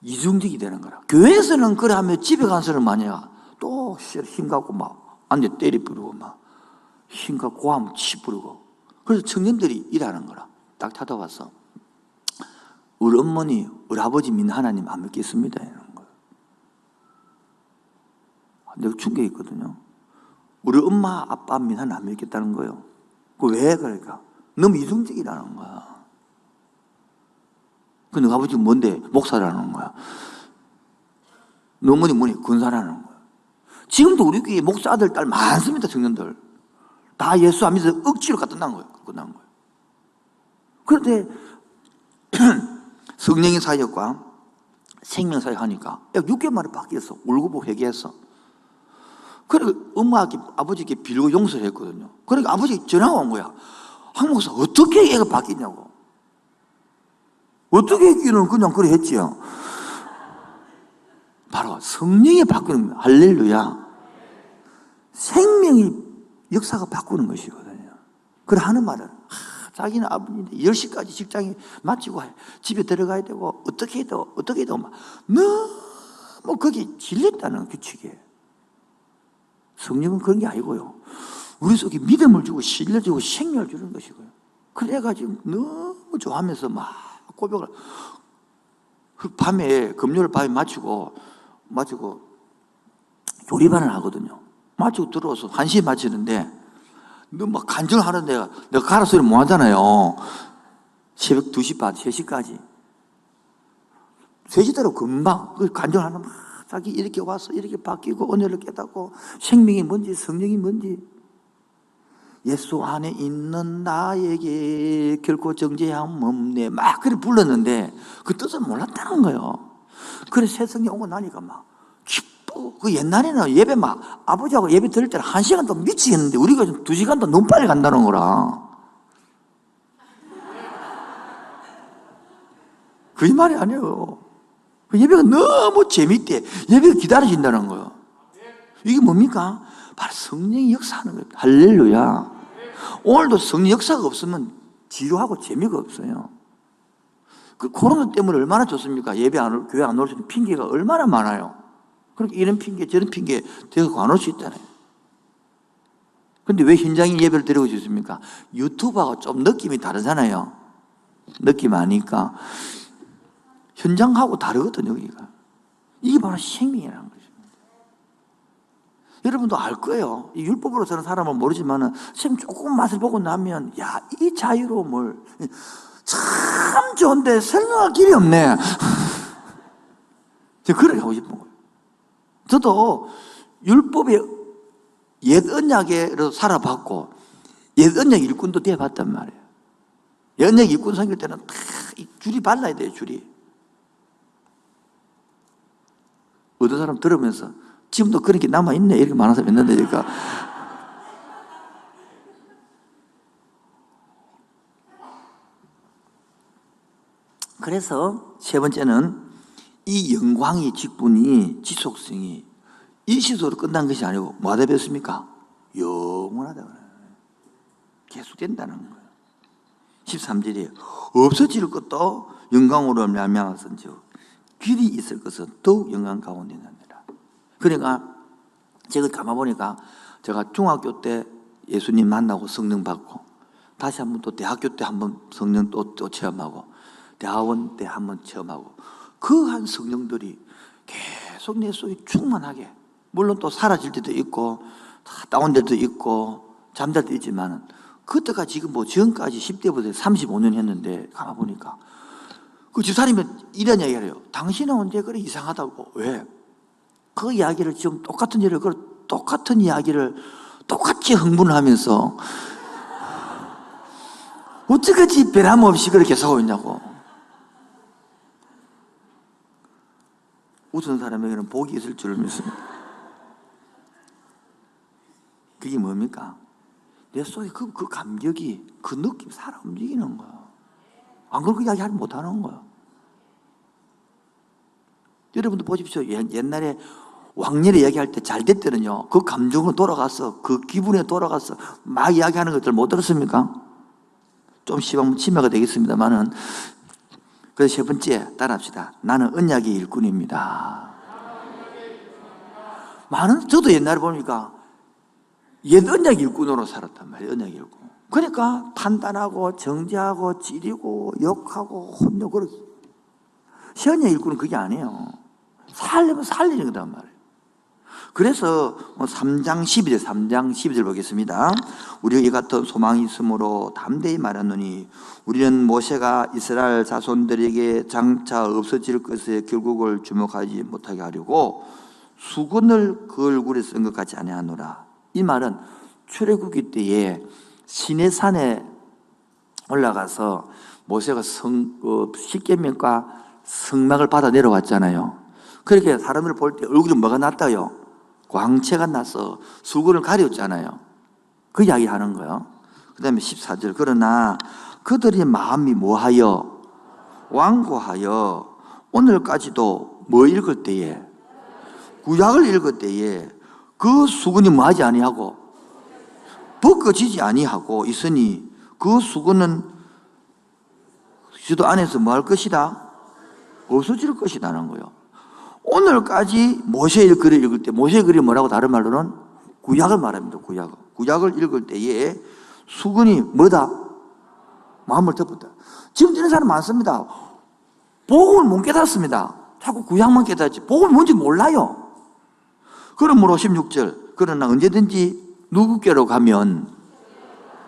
이중직이 되는 거라. 교회에서는 그래 하면 집에 가서는 만약 또 힘갖고 막 앉아 때리 부르고 막 힘갖고 고함 치 부르고 그래서 청년들이 일하는 거라. 딱 찾아와서 우리 어머니, 우리 아버지 믿는 하나님 안 믿겠습니다 이러는 거예요. 내가 충격이 있거든요. 우리 엄마, 아빠 믿는 하나님 안 믿겠다는 거예요. 왜 그럴까? 너무 이중직이라는 거야. 근데 아버지는 뭔데? 목사라는 거야. 어머니 뭐니? 군사라는 거야. 지금도 우리 교회에 목사 아들, 딸 많습니다, 청년들. 다 예수 안 믿어서 억지로 갖다 난 거예요. 끝난 거예요. 그런데 성령의 사역과 생명 사역 하니까 6개월 만에 바뀌었어. 울고보고 회개했어. 그러니까 엄마께 아버지께 빌고 용서를 했거든요. 그러니까 아버지가 전화가 온 거야. 한 목사 어떻게 애가 바뀌냐고. 어떻게 했기는 그냥 그래 했지요. 바로 성령이 바꾸는 거야. 할렐루야. 생명이 역사가 바꾸는 것이거든요. 그래 하는 말은 자기는 아버님인데 10시까지 직장에 마치고 집에 들어가야 되고 어떻게 해도 막 너무 거기 질렸다는 규칙에 성령은 그런 게 아니고요. 우리 속에 믿음을 주고 신뢰를 주고 생명을 주는 것이고요. 그래가지고 너무 좋아하면서 막 고백을 밤에 금요일 밤에 마치고 요리반을 하거든요. 마치고 들어와서 1시에 마치는데 너 막 간증을 하는데 내가 가라 소리 못 하잖아요. 새벽 2시 반, 3시까지. 3시대로 금방 그 간증을 하는 막 자기 이렇게 와서 이렇게 바뀌고 은혜를 깨닫고 생명이 뭔지 성령이 뭔지 예수 안에 있는 나에게 결코 정죄함 없네. 막 그렇게 불렀는데 그 뜻을 몰랐다는 거예요. 그래서 새성이 오고 나니까 막 기뻐. 그 옛날에는 예배 막 아버지하고 예배 드릴 때는 1시간 더 미치겠는데 우리가 2시간 더 너무 빨리 간다는 거라. 거짓말이 아니에요. 그 예배가 너무 재밌대. 예배가 기다려진다는 거예요. 이게 뭡니까? 바로 성령이 역사하는 거예요. 할렐루야. 오늘도 성령 역사가 없으면 지루하고 재미가 없어요. 그 코로나 때문에 얼마나 좋습니까? 교회 안 올 수 있는 핑계가 얼마나 많아요. 그러니까 이런 핑계 저런 핑계 대고 안 올 수 있잖아요. 근데 왜 현장에 예배를 드리고 싶습니까? 유튜브하고 좀 느낌이 다르잖아요. 느낌 아니까 현장하고 다르거든요. 여기가. 이게 바로 생명이라는 것입니다. 여러분도 알 거예요. 이 율법으로 사는 사람은 모르지만 쌤 조금 맛을 보고 나면 야, 이 자유로움을 참 좋은데 설명할 길이 없네. 제가 그렇게 하고 싶은 거예요. 저도 율법의 옛 언약으로 살아봤고 옛 언약 일꾼도 되어봤단 말이에요. 옛 언약 일꾼 생길 때는 다 줄이 발라야 돼요. 줄이. 어떤 사람 들으면서 지금도 그런 게 남아있네 이렇게 많은 사람이 있는데 그러니까 그래서 세 번째는 이 영광이 직분이 지속성이 일시적으로 끝난 것이 아니고 뭐하다 배웠습니까? 영원하다. 계속된다는 거예요. 13절에 없어질 것도 영광으로 말미암았은즉 길이 있을 것은 더욱 영광 가운데 있느니라. 그러니까 제가 가만 보니까 제가 중학교 때 예수님 만나고 성령 받고 다시 한번 또 대학교 때 한번 성령 또 체험하고 대학원 때 한번 체험하고 그 한 성령들이 계속 내 속에 충만하게 물론 또 사라질 때도 있고 다운될 때도 있고 잠잘 때도 있지만 그때가 지금 뭐 지금까지 10대부터 35년 했는데 가만 보니까 그 집사님이 이런 이야기를 해요. 당신은 언제 그래 이상하다고. 왜? 그 이야기를 지금 똑같은 이야기를 똑같이 흥분을 하면서 어떻게지 변함없이 그렇게 계속 하고 있냐고. 웃은 사람에게는 복이 있을 줄 믿습니다. 그게 뭡니까? 내 속에 그 감격이, 그 느낌 살아 움직이는 거야. 안 그러고 이야기 못하는 거야. 여러분도 보십시오. 옛날에 왕년에 이야기할 때 잘 될 때는요, 그 감정으로 돌아가서, 그 기분에 돌아가서 막 이야기하는 것들 못 들었습니까? 좀 심화가 되겠습니다만은. 그래서 세 번째, 따라합시다. 나는 언약의 일꾼입니다. 저도 옛날에 보니까 옛 언약 일꾼으로 살았단 말이에요. 언약 일꾼. 그러니까 판단하고 정죄하고 찌르고 욕하고 혼내고 그러고. 새 언약 일꾼은 그게 아니에요. 살려면 살리는 거단 말이에요. 그래서 3장 12절 보겠습니다. 우리가 이 같은 소망이 있으므로 담대히 말하노니 우리는 모세가 이스라엘 자손들에게 장차 없어질 것에 결국을 주목하지 못하게 하려고 수건을 그 얼굴에 쓴 것 같지 아니하노라. 이 말은 출애굽기 때에 시내산에 올라가서 모세가 십계명과 성막을 받아 내려왔잖아요. 그렇게 사람을 볼 때 얼굴에 뭐가 났다요? 광채가 나서 수건을 가렸잖아요. 그 이야기 하는 거예요. 그 다음에 14절. 그러나 그들의 마음이 뭐하여? 완고하여 오늘까지도 뭐 읽을 때에? 구약을 읽을 때에 그 수건이 뭐하지 아니하고? 벗겨지지 아니하고 있으니 그 수건은 지도 안에서 뭐 할 것이다? 없어질 것이라는 거예요. 오늘까지 모세의 글을 읽을 때, 모세의 글이 뭐라고 다른 말로는 구약을 말합니다. 구약을 읽을 때에 수건이 뭐다? 마음을 덮었다. 지금 이런 사람 많습니다. 복음을 못 깨닫습니다. 자꾸 구약만 깨닫지 복음이 뭔지 몰라요. 그러므로 16절. 그러나 언제든지 누구께로 가면,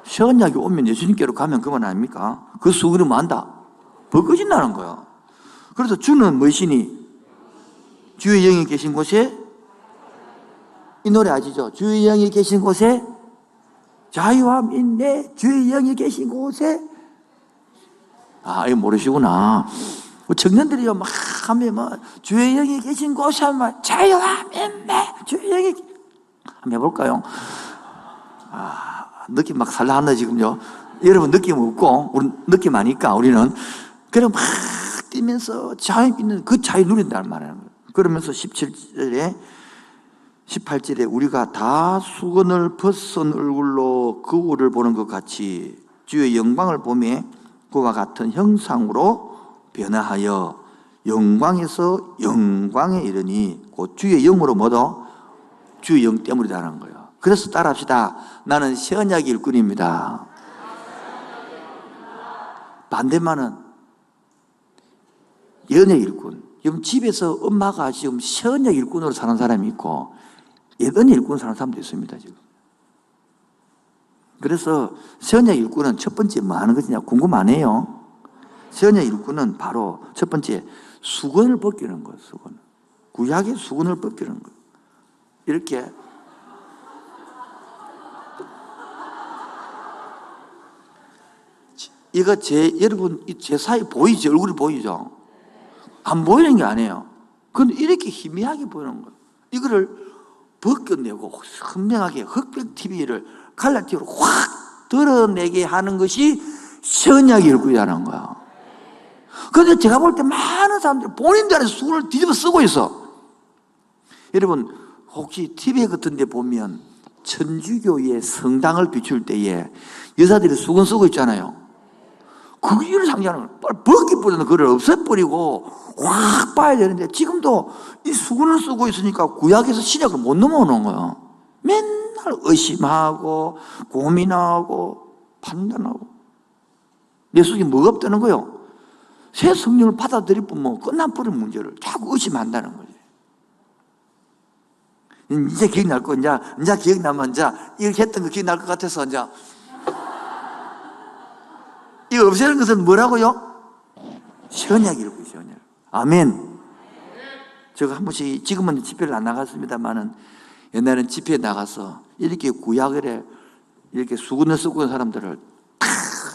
새 언약이 오면 예수님께로 가면 그만 아닙니까? 그 수건이 뭐 한다? 벗겨진다는 거야. 그래서 주는 무엇이니? 주의 영이 계신 곳에, 이 노래 아시죠? 주의 영이 계신 곳에 자유함 있네. 주의 영이 계신 곳에. 이거 모르시구나. 청년들이요, 막 하면 뭐, 주의 영이 계신 곳에 하면 자유함 있네. 주의 영이. 한번 해볼까요? 느낌 막 살라한다, 지금요. 여러분 느낌 없고, 우리 느낌 아니까, 우리는. 그래, 막 뛰면서 자유 있는 그 자유 누린다는 말이에요. 그러면서 18절에 우리가 다 수건을 벗은 얼굴로 거울을 보는 것 같이 주의 영광을 보며 그와 같은 형상으로 변화하여 영광에서 영광에 이르니 곧 주의 영으로 뭐도 주의 영 때문이라는 거예요. 그래서 따라합시다. 나는 새 언약 일꾼입니다. 반대만은 옛언약 일꾼. 지금 집에서 엄마가 지금 새 언약 일꾼으로 사는 사람이 있고 옛언약 일꾼으로 사는 사람도 있습니다, 지금. 그래서 새 언약 일꾼은 첫 번째 뭐 하는 것이냐 궁금 안 해요? 새 언약 일꾼은 바로 첫 번째 수건을 벗기는 거예요, 수건. 구약의 수건을 벗기는 거예요. 이렇게 이거 여러분 제 사이 보이죠? 얼굴이 보이죠? 안 보이는 게 아니에요. 근데 이렇게 희미하게 보이는 거예요. 이거를 벗겨내고 선명하게 흑백 TV를 칼라 TV로 확 드러내게 하는 것이 선약의 일꾼이라는 거야. 그런데 제가 볼 때 많은 사람들이 본인들 안에서 수건을 뒤집어 쓰고 있어. 여러분 혹시 TV 같은 데 보면 천주교의 성당을 비출 때에 여자들이 수건 쓰고 있잖아요. 그걸 상징하는 거예요. 빨리 벗기버리는 그걸 없애버리고 확 봐야 되는데 지금도 이 수건을 쓰고 있으니까 구약에서 신약을 못 넘어오는 거예요. 맨날 의심하고 고민하고 판단하고 내 속에 뭐가 없다는 거예요. 새 성령을 받아들일 뿐 끝나버린 문제를 자꾸 의심한다는 거예요. 이제 기억날 거, 이제 기억나면 이렇게 했던 거 기억날 것 같아서 이거 없애는 것은 뭐라고요? 선약 일꾼, 선약. 아멘. 제가 한 번씩, 지금은 집회를 안 나갔습니다만은 옛날에는 집회에 나가서 이렇게 구약을 이렇게 수건을 쓰고 있는 사람들을 탁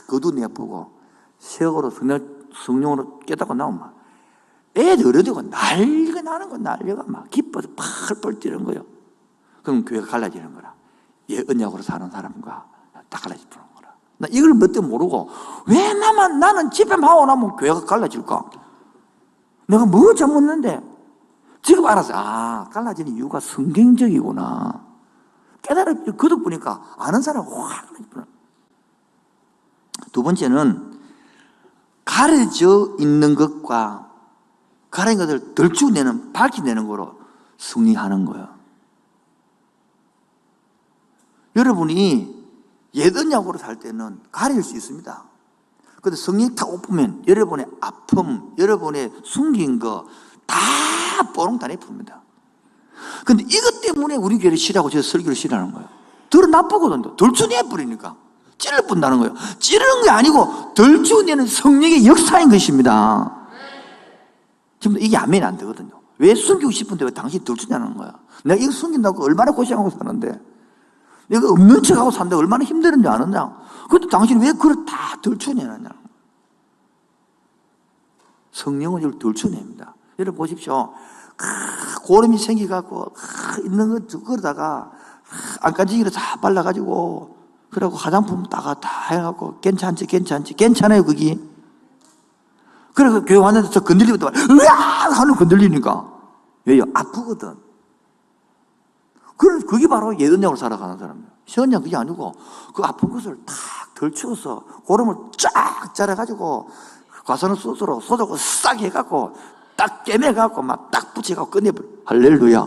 거두내보고 세월로 성령으로 깨닫고 나오면 애들 어려지고 난리가 나는 거, 난리가 막 기뻐서 펄펄 뛰는 거예요. 그럼 교회가 갈라지는 거라. 예, 언약으로 사는 사람과 다 갈라지는 거라. 나 이걸 몇 대 모르고 왜 나는 집회만 하고 나면 교회가 갈라질까? 내가 뭐 잘못했는데 지금 알았어. 갈라지는 이유가 성경적이구나. 깨달아 거듭 보니까 아는 사람 확. 두 번째는 가려져 있는 것과 가려진 것을 들추내는, 밝혀내는 거로 승리하는 거예요. 여러분이 옛 언약으로 살 때는 가릴 수 있습니다. 그런데 성령이 탁 엎으면 여러분의 아픔, 여러분의 숨긴 거 다 뽀롱단에 풉니다. 그런데 이것 때문에 우리 교회를 싫어하고 저 설교를 싫어하는 거예요. 덜 나쁘거든요. 덜추내버리니까. 찌를 뿐다는 거예요. 찌르는 게 아니고 덜추내는 성령의 역사인 것입니다. 지금 이게 아멘이 안 되거든요. 왜 숨기고 싶은데 왜 당신이 덜추내는 거야? 내가 이거 숨긴다고 얼마나 고생하고 사는데, 내가 없는 척하고 산다고 얼마나 힘들은지 아느냐? 그런데 당신이 왜 그걸 다 덜추내느냐? 성령은 이걸 덜추냅니다. 여러분 보십시오. 고름이 생겨갖고 있는 거 그러다가 안간지기를 다 발라가지고 그러고 화장품 다 해갖고 괜찮아요 거기. 그래서 교회 왔는데 저 건들리면 으악 하는 건들리니까 왜요? 아프거든. 그게 바로 예언약으로 살아가는 사람이에요. 시언약 그게 아니고 그 아픈 것을 탁 덜치워서 고름을 쫙 자라가지고 과선을 소스로 소독을 싹 해갖고 딱 깨매갖고 막 딱 붙여갖고 끝내버려. 할렐루야.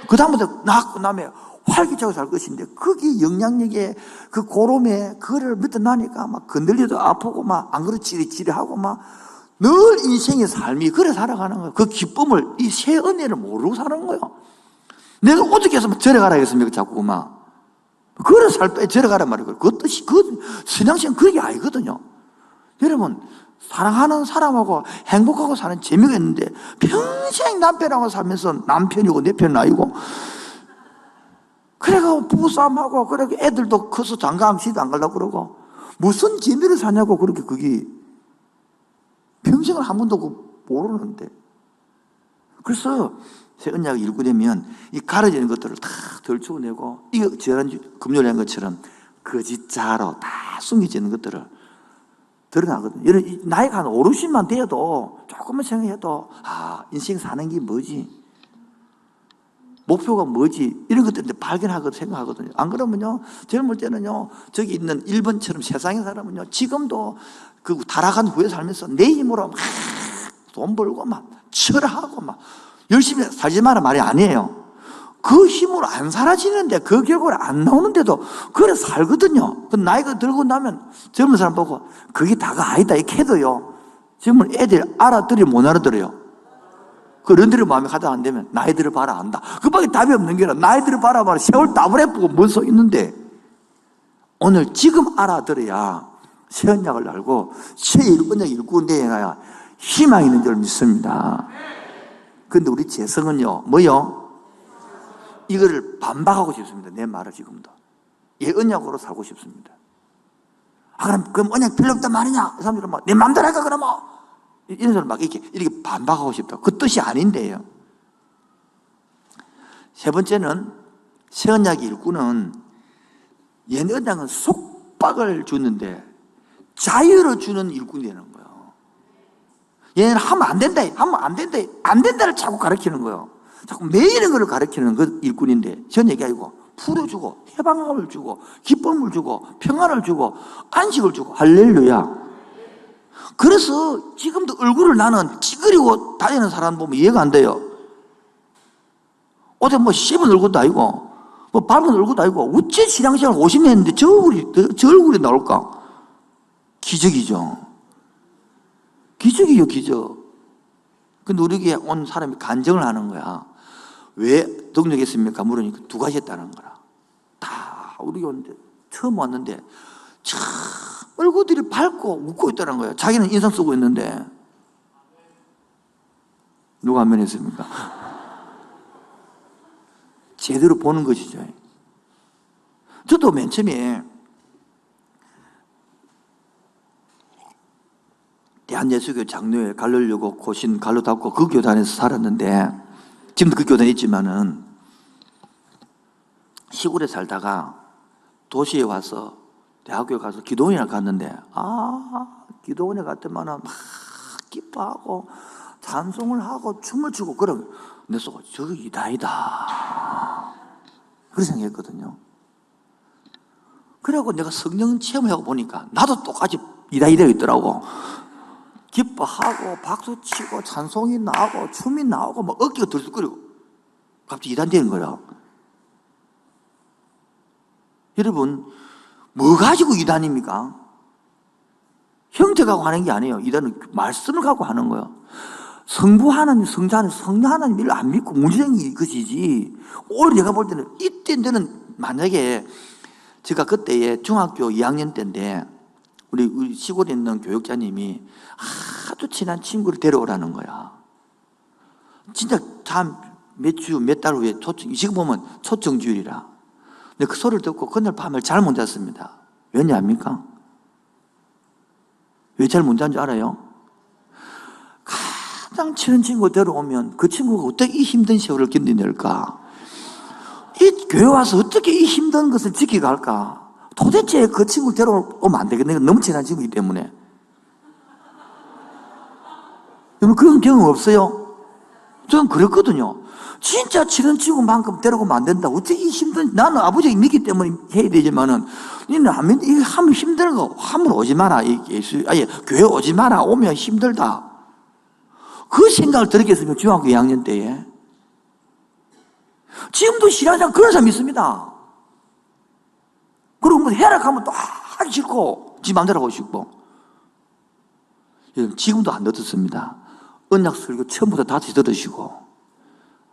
그 다음부터 나고 나면 활기차고 살 것인데 거기 영향력에 그 고름에 그거를 밑에 나니까 막 건들려도 아프고 막 안 그렇지 지리하고 막 늘 인생의 삶이 그래 살아가는 거예요. 그 기쁨을 이 새 은혜를 모르고 사는 거예요. 내가 어떻게 해서 절에 가라겠습니까? 자꾸 막 그래 살 빼 절에 가란 말이에요. 그 뜻이 그 신앙생활 그게 아니거든요. 여러분 사랑하는 사람하고 행복하고 사는 재미가 있는데 평생 남편하고 살면서 남편이고 내 편은 아니고 그래 그래가 부부싸움하고, 그래 애들도 커서 장가하면 시도 안 가려고 그러고, 무슨 재미를 사냐고, 그렇게 그게. 평생을 한 번도 모르는데. 그래서 새 언약을 읽고 되면 이 가려지는 것들을 다 덜쳐내고, 이거 지난주 금요일에 한 것처럼 거짓자로 다 숨겨지는 것들을 드러나거든요. 이런 나이가 한 5, 60만 돼도 조금만 생각해도 인생 사는 게 뭐지? 목표가 뭐지? 이런 것들을 발견하거든요. 생각하거든요. 안 그러면요, 젊을 때는요, 저기 있는 1번처럼 세상에 사람은요, 지금도 그 타락한 후에 살면서 내 힘으로 막 돈 벌고 막 철하고 막 열심히 살지 마라 말이 아니에요. 그 힘으로 안 사라지는데, 그 결과를 안 나오는데도 그래 살거든요. 그 나이가 들고 나면 젊은 사람 보고 그게 다가 아니다 이렇게 해도요, 젊은 애들 알아들이 못 알아들어요. 그 런들이 마음에 가다 안 되면 나이 들어봐라 안다. 그밖에 답이 없는 게 아니라 나이 들어봐라 봐라. 세월 따블해 보고 뭔 소 있는데, 오늘 지금 알아들어야 새 언약을 알고 새 언약을 읽고 내야 희망이 있는 줄 믿습니다. 그런데 우리 재성은요, 뭐요? 이거를 반박하고 싶습니다. 내 말을 지금도. 예, 언약으로 살고 싶습니다. 그럼 언약 필요 없단 말이냐? 사람들은 막, 내 맘대로 할까, 그러면? 이런 소리 막 이렇게 반박하고 싶다. 그 뜻이 아닌데요. 세 번째는, 새 언약의 일꾼은, 옛 언약은 속박을 주는데 자유를 주는 일꾼이 되는 거예요. 얘는 하면 안 된다, 하면 안 된다, 안 된다를 자꾸 가르치는 거예요. 자꾸 매이는 것을 가르치는 그 일꾼인데, 전 얘기 아니고 풀어주고 해방감을 주고 기쁨을 주고 평안을 주고 안식을 주고. 할렐루야. 그래서 지금도 얼굴을 나는 찌그리고 다니는 사람 보면 이해가 안 돼요. 어제 뭐 씹은 얼굴도 아니고 뭐 밟은 얼굴도 아니고 어째 신앙생활 50년 했는데 저 얼굴이 나올까? 기적이죠. 기적이요, 기적. 근데 우리에게 온 사람이 간증을 하는 거야. 왜 등록했습니까? 물으니까 두 가지 했다는 거라. 다 우리가 오는데, 처음 왔는데 참 얼굴들이 밝고 웃고 있다는 거예요. 자기는 인상 쓰고 있는데. 누가 한 번 했습니까? 제대로 보는 것이죠. 저도 맨 처음에 대한예수교 장로에 가려고 고신 갈로 닦고 그 교단에서 살았는데, 지금도 그 교단에 있지만은, 시골에 살다가 도시에 와서 대학교에 가서 기도원에 갔는데, 기도원에 갔더만은 막 기뻐하고 찬송을 하고 춤을 추고. 그러면 내 속으로 저거 이다이다, 그렇게 생각했거든요. 그래갖고 내가 성령 체험하고 보니까 나도 똑같이 이다이다가 있더라고. 기뻐하고 박수치고 찬송이 나오고 춤이 나오고 막 어깨가 들썩거리고 갑자기 이단 되는 거야. 여러분, 뭐 가지고 이단입니까? 형태 갖고 하는 게 아니에요. 이단은 말씀을 갖고 하는 거예요. 성부 하나님, 성자 하나님, 성령 하나님을 안 믿고 문제적인 것이지. 오히려 내가 볼 때는 이때 너는, 만약에 제가 그때에 중학교 2학년 때인데 우리 시골에 있는 교육자님이 하도 친한 친구를 데려오라는 거야. 진짜 참 몇 주, 몇 달 후에 지금 보면 초청주일이라. 근데 그 소리를 듣고 그날 밤을 잘 못 잤습니다. 왜냐합니까? 왜 잘 못 잔 줄 알아요? 가장 친한 친구 데려오면 그 친구가 어떻게 이 힘든 세월을 견뎌낼까? 이 교회 와서 어떻게 이 힘든 것을 지키고 할까? 도대체 그 친구를 데려오면 안 되겠네. 너무 친한 친구이기 때문에. 여러분, 그런 경험 없어요? 저는 그랬거든요. 진짜 친한 친구만큼 데려오면 안 된다. 어떻게 이 힘든, 나는 아버지가 믿기 때문에 해야 되지만은, 니는 안 믿, 이거 하면 힘든 거, 하면 오지 마라. 교회 오지 마라. 오면 힘들다. 그 생각을 들었겠습니까? 중학교 2학년 때에. 지금도 신앙생활 그런 사람 있습니다. 그리고 뭐 해락하면 또 하기 싫고, 지 맘대로 하고 싶고. 여러분, 지금도 안 듣습니다. 언약 설교 처음부터 다시 들으시고,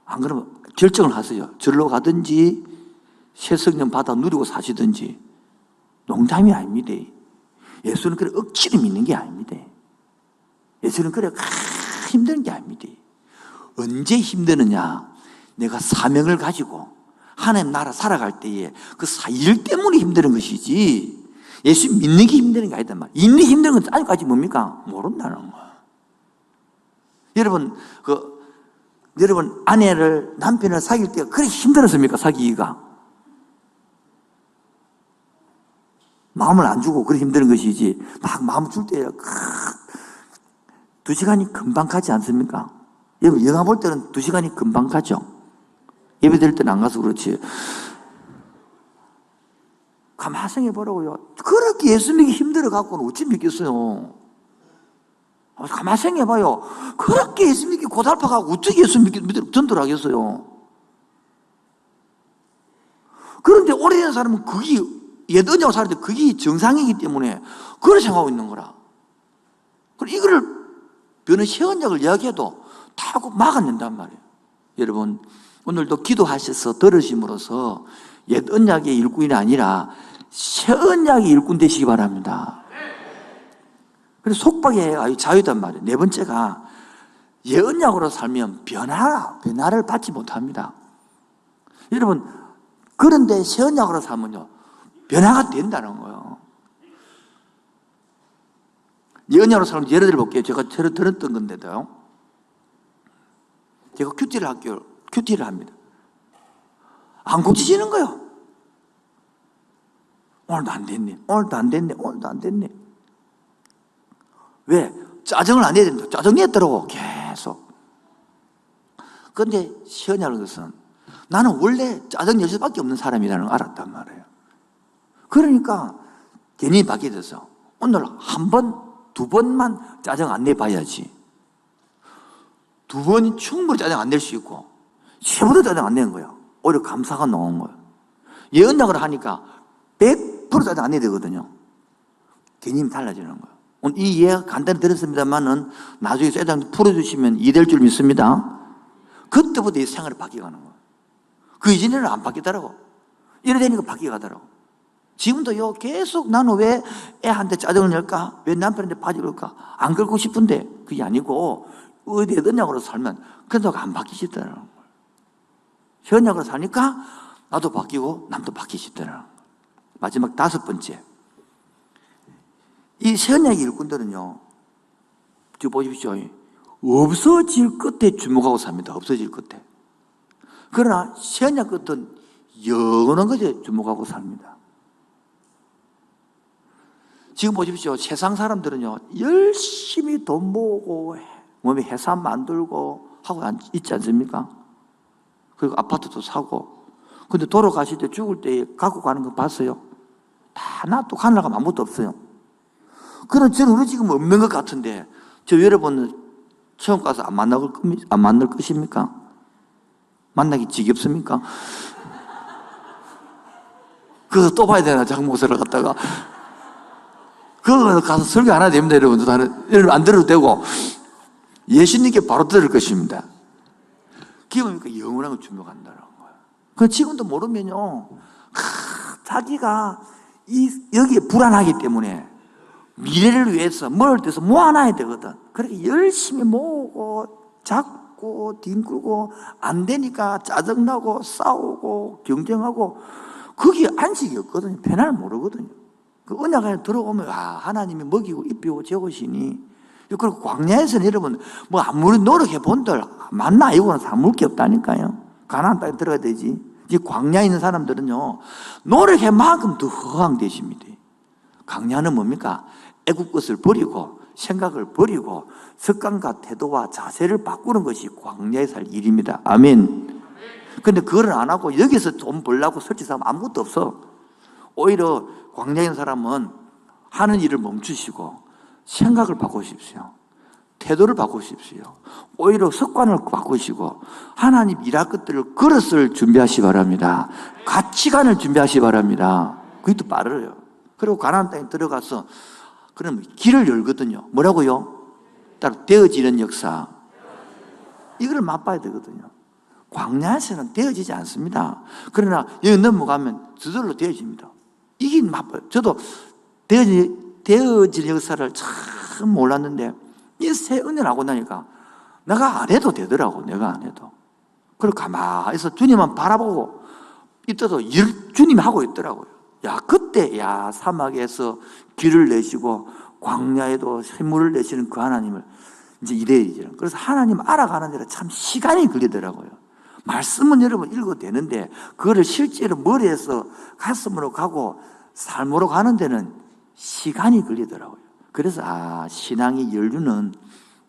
안 그러면 결정을 하세요. 절로 가든지 새 성령 받아 누리고 사시든지. 농담이 아닙니다. 예수는 그래 억지로 믿는 게 아닙니다. 예수는 그래 힘든 게 아닙니다. 언제 힘드느냐? 내가 사명을 가지고 하나님 나라 살아갈 때에 그 일 때문에 힘든 것이지 예수 믿는 게 힘든 게 아니단 말이에요. 믿는 게 힘든 건 아직까지 뭡니까? 모른다는 거예요. 여러분 아내를 남편을 사귈 때가 그렇게 힘들었습니까? 사귀기가 마음을 안 주고 그렇게 힘든 것이지 막 마음 줄 때 2시간이 금방 가지 않습니까? 여러분 영화 볼 때는 2시간이 금방 가죠. 예배 드릴 때는 안 가서 그렇지. 가만히 생각해 보라고요. 그렇게 예수 믿기 힘들어 갖고는 어찌 믿겠어요? 가만히 생각해 봐요. 그렇게 예수 믿기 고달파가고 어떻게 예수 믿기 전도를 하겠어요? 그런데 오래된 사람은 그게 옛 언약을 살 때 그게 정상이기 때문에 그걸 생각하고 있는 거라. 그리고 이거를 변의 새 언약을 이야기해도 다 막아낸단 말이에요. 여러분 오늘도 기도하셔서 들으심으로써 옛 언약의 일꾼이 아니라 새 언약의 일꾼 되시기 바랍니다. 그래서 속박의 자유단 말이에요. 네 번째가 옛 언약으로 살면 변화를 받지 못합니다. 여러분 그런데 새 언약으로 살면요 변화가 된다는 거예요. 옛 언약으로 살면 예를 들어 볼게요. 제가 들었던 건데도요. 제가 큐티를 합니다. 안 고치시는 거예요. 오늘도 안 됐네. 오늘도 안 됐네. 오늘도 안 됐네. 왜? 짜증을 안 내야 된다. 짜증 냈더라고 계속. 그런데 시원하는 것은 나는 원래 짜증 낼 수밖에 없는 사람이라는 걸 알았단 말이에요. 그러니까 괜히 바뀌게 돼서 오늘 한 번, 두 번만 짜증 안 내봐야지. 두 번이 충분히 짜증 안 낼 수 있고 세 번도 짜증 안 내는 거예요. 오히려 감사가 나온 거예요. 예언약을 하니까 100% 짜증 안 내야 되거든요. 개념이 달라지는 거예요. 오늘 이 이해가 간단히 들었습니다만은 나중에 짜증 풀어주시면 이해될 줄 믿습니다. 그때부터 이 생활이 바뀌어가는 거예요. 그 이전에는 안 바뀌더라고. 이래 되니까 바뀌어가더라고. 지금도요 계속 나는 왜 애한테 짜증을 낼까? 왜 남편한테 바지를 걸까? 안 걸고 싶은데 그게 아니고 어디에 언약으로 살면 그래도 안 바뀌시더라는 거예요. 언약으로 사니까 나도 바뀌고 남도 바뀌시더라는 거예요. 마지막 5번째, 이 새 언약의 일꾼들은요 지금 보십시오. 없어질 끝에 주목하고 삽니다. 없어질 끝에. 그러나 새 언약 끝은 영원한 것에 주목하고 삽니다. 지금 보십시오. 세상 사람들은요 열심히 돈 모으고 몸에 회사 만들고 하고 있지 않습니까? 그리고 아파트도 사고. 근데 돌아가실 때 죽을 때 갖고 가는 거 봤어요? 다 놔두고 가느라고 아무것도 없어요. 그럼 저는 우리 지금 없는 것 같은데 저 여러분 처음 가서 안 만날 것입니까? 만나기 지겹습니까? 그래서 또 봐야 되나 장목사를 갖다가 그거 가서 설교 안 해도 됩니다. 여러분 안 들어도 되고 예수님께 바로 들을 것입니다. 그게 뭡니까? 영원한 걸 주목한다는 거예요. 그 지금도 모르면요 자기가 여기에 불안하기 때문에 미래를 위해서 뭘 해서 모아놔야 되거든. 그렇게 열심히 모으고 잡고 뒹굴고 안 되니까 짜증나고 싸우고 경쟁하고 그게 안식이 없거든요. 변화를 모르거든요. 그 언약 안에 들어오면 하나님이 먹이고 입히고 재우시니. 그리고 광야에서는 여러분 뭐 아무리 노력해 본들 만나 이거는 사물 게 없다니까요. 가나안 땅에 들어가야 되지. 이 광야에 있는 사람들은요 노력한 만큼 더 허황되십니다. 광야는 뭡니까? 애국 것을 버리고 생각을 버리고 습관과 태도와 자세를 바꾸는 것이 광야에 살 일입니다. 아멘. 근데 그걸 안 하고 여기서 돈 벌려고 설치하면 아무것도 없어. 오히려 광야에 있는 사람은 하는 일을 멈추시고 생각을 바꾸십시오. 태도를 바꾸십시오. 오히려 습관을 바꾸시고 하나님 일할 것들을 그릇을 준비하시 바랍니다. 가치관을 준비하시 바랍니다. 그게 또 빠르요. 그리고 가나안 땅에 들어가서 그럼 길을 열거든요. 뭐라고요? 따로 되어지는 역사. 이걸 맛봐야 되거든요. 광야에서는 되어지지 않습니다. 그러나 여기 넘어가면 저절로 되어집니다. 이게 맛봐요. 저도 되어질 역사를 참 몰랐는데 이 새 은혜를 하고 나니까 내가 안 해도 되더라고. 내가 안 해도. 그리고 가만히 있어 주님만 바라보고 이때도 주님이 하고 있더라고요. 야, 그때, 사막에서 길을 내시고, 광야에도 샘물을 내시는 그 하나님을 이제 이래야죠. 그래서 하나님 알아가는 데는 참 시간이 걸리더라고요. 말씀은 여러분 읽어도 되는데, 그거를 실제로 머리에서 가슴으로 가고, 삶으로 가는 데는 시간이 걸리더라고요. 그래서, 신앙의 연륜은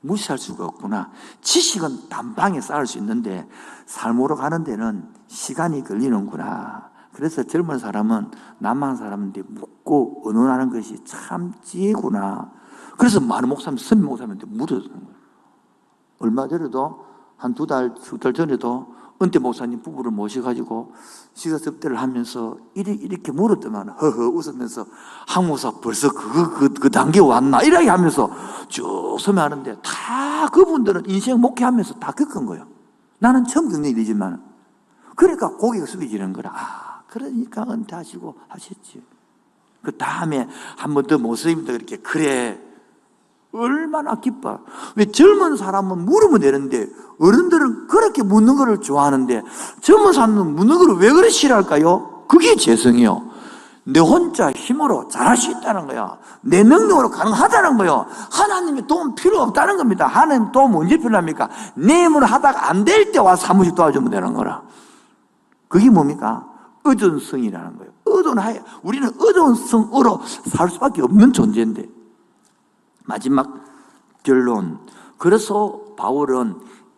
무시할 수가 없구나. 지식은 단방에 쌓을 수 있는데 삶으로 가는 데는 시간이 걸리는구나. 그래서 젊은 사람은 남한 사람인데 묻고 의논하는 것이 참 지혜구나. 그래서 많은 목사님, 선임 목사님한테 물었어요. 얼마 전에도 한 두 달 전에도 은퇴 목사님 부부를 모셔가지고 시사접대를 하면서 이렇게 물었더만 허허 웃으면서 한 목사 벌써 그 단계 왔나? 이렇게 하면서 쭉 설명하는데 다 그분들은 인생 목회하면서 다 겪은 거예요. 나는 처음 겪는 일이지만. 그러니까 고개가 숙여지는 거라. 그러니까 은퇴하시고 하셨지. 그 다음에 한 번 더 목사님도 이렇게 그래. 얼마나 기뻐. 왜 젊은 사람은 물으면 되는데 어른들은 그렇게 묻는 거를 좋아하는데 젊은 사람은 묻는 거를 왜 그렇게 싫어할까요? 그게 재성이요. 내 혼자 힘으로 잘할 수 있다는 거야. 내 능력으로 가능하다는 거예요. 하나님의 도움 필요 없다는 겁니다. 하나님 도움 언제 필요합니까? 내 힘으로 하다가 안 될 때 와서 사무실 도와주면 되는 거라. 그게 뭡니까? 의존 성이라는 거예요. 우리는 의존 성으로 살 수밖에 없는 존재인데. 마지막 결론. 그래서 바울은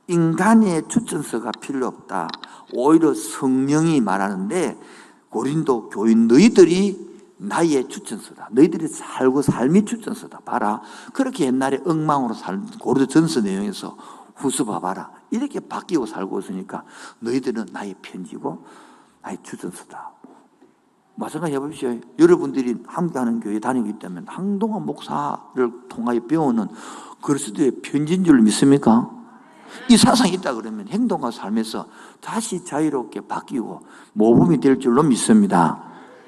인간의 추천서가 필요 없다. 오히려 성령이 말하는데 고린도 교인 너희들이 나의 추천서다. 너희들이 살고 삶이 추천서다. 봐라. 그렇게 옛날에 엉망으로 산 고린도 전서 내용에서 후서 봐봐라. 이렇게 바뀌고 살고 있으니까 너희들은 나의 편지고 나의 추천서다. 마찬가지 해보십시오. 여러분들이 함께하는 교회 다니고 있다면 한동안 목사를 통하여 배우는 그리스도의 편지인 줄 믿습니까? 이 사상이 있다 그러면 행동과 삶에서 다시 자유롭게 바뀌고 모범이 될 줄로 믿습니다.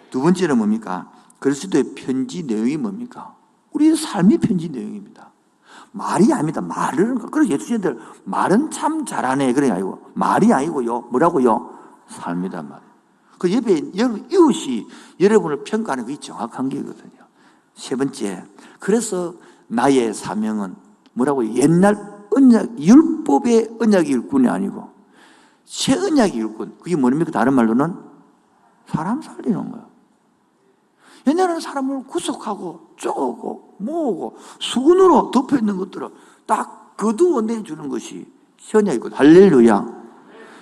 두 번째는 뭡니까? 그리스도의 편지 내용이 뭡니까? 우리의 삶의 편지 내용입니다. 말이 아닙니다. 그래서 예수님들 말은 참 잘하네. 그래 아니고 말이 아니고요. 뭐라고요? 삶이다 말. 그 옆에 이웃이 여러분을 평가하는 그게 정확한 게거든요. 세 번째, 그래서 나의 사명은 뭐라고? 옛날 언약, 율법의 언약의 일꾼이 아니고 새 언약의 일꾼. 그게 뭡니까? 다른 말로는 사람 살리는 거예요. 옛날에는 사람을 구속하고 쪼고 모으고 수건으로 덮여있는 것들을 딱 거두어내주는 것이 새 언약이거든요. 할렐루야.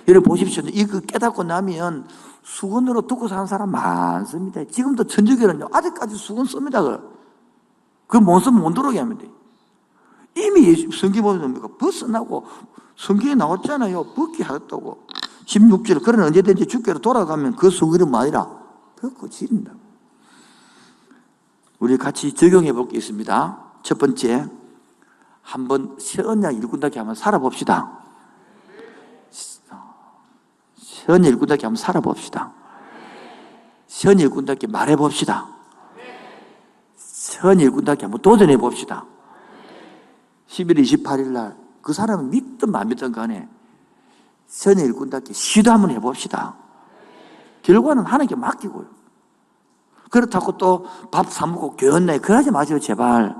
여러분 보십시오. 이거 깨닫고 나면 수건으로 듣고 사는 사람 많습니다. 지금도 천주교는요, 아직까지 수건 씁니다. 그거 못 쓰면 못 들어오게 하면 돼. 이미 성경 보면 벗어나고 성경에 나왔잖아요. 벗게 하겠다고. 16절, 그러나 언제든지 주께로 돌아가면 그 수건은 뭐 아니라 벗고 지른다. 우리 같이 적용해 볼 게 있습니다. 첫 번째, 한번 새 언약 일꾼답게 한번 살아봅시다. 새 언약 일꾼답게 한번 살아봅시다. 새 언약 일꾼답게 말해봅시다. 새 언약 일꾼답게 한번 도전해봅시다. 11월 28일 날 그 사람은 믿든 안 믿든 간에 새 언약 일꾼답게 시도 한번 해봅시다. 결과는 하나님께 맡기고요. 그렇다고 또 밥 사 먹고 교회 온나요? 그러지 마세요, 제발.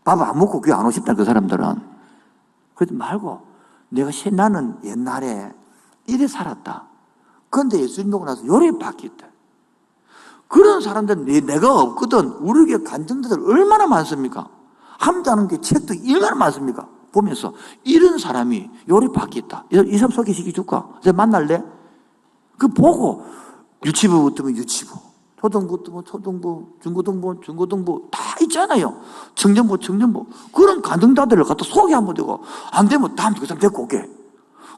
밥 안 먹고 교회 안 오십다, 그 사람들은. 그러지 말고, 나는 옛날에 이래 살았다. 그런데 예수님 보고 나서 요래 바뀌었다. 그런 사람들은 내가 없거든. 우리 교회 간증자들 얼마나 많습니까? 함자는 게 책도 얼마나 많습니까? 보면서 이런 사람이 요래 바뀌었다. 이 사람 소개시켜 줄까? 이제 만날래? 그 보고 유치부 붙으면 유치부, 초등부 붙으면 초등부, 중고등부 다 있잖아요. 청년부. 그런 간증자들을 갖다 소개 한번 되고 안 되면 다음 그 사람 데리고 올게.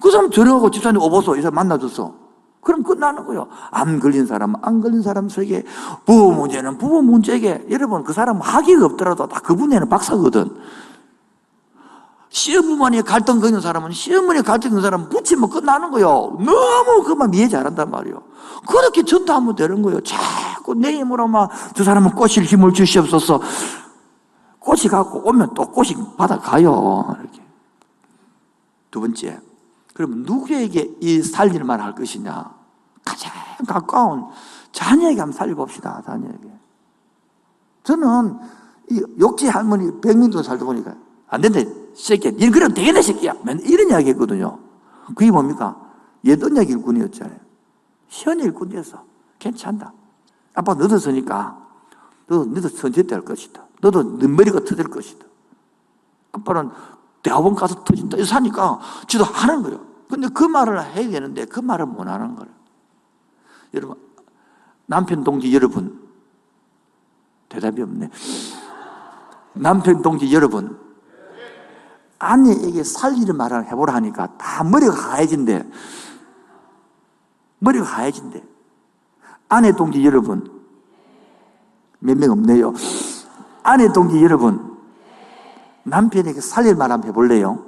그 사람 저녁하고 집사님 오보소. 이 사람 만나줬어. 그럼 끝나는 거예요. 안 걸린 사람은 안 걸린 사람 세계, 부부 문제는 부부 문제에게. 여러분, 그 사람 학위가 없더라도 다 그분에는 박사거든. 시어머니에 갈등 거는 사람은 시어머니에 갈등 거는 사람은 붙이면 끝나는 거예요. 너무 그만 이해 잘한단 말이에요. 그렇게 전도하면 되는 거예요. 자꾸 내 힘으로 막 저 사람은 꼬실 힘을 주시옵소서. 꽃이 갖고 오면 또 꽃이 받아가요. 이렇게. 두 번째, 그러면 누구에게 이 살릴만 할 것이냐? 가장 가까운 자녀에게 한번 살려봅시다. 자녀에게. 저는 이 욕지 할머니 100명도 살다 보니까 안 된다. 새끼야. 니는 그러면 되겠네 새끼야. 이런 이야기 했거든요. 그게 뭡니까? 예언약 일꾼이었잖아요. 시언 일꾼이었어. 괜찮다. 아빠 너도 서니까 너도 선제대 할 것이다. 너도 네 머리가 터질 것이다. 아빠는 대학원 가서 터진다. 이렇게 사니까 지도 하는 거예요. 근데 그 말을 해야 되는데 그 말을 못 하는 거예요. 여러분, 남편 동지 여러분, 대답이 없네. 남편 동지 여러분, 아내에게 살리는 말을 해보라 하니까 다 머리가 하얘진대. 머리가 하얘진대. 아내 동지 여러분, 몇 명 없네요. 아내 동지 여러분, 남편에게 살릴 말 한번 해볼래요?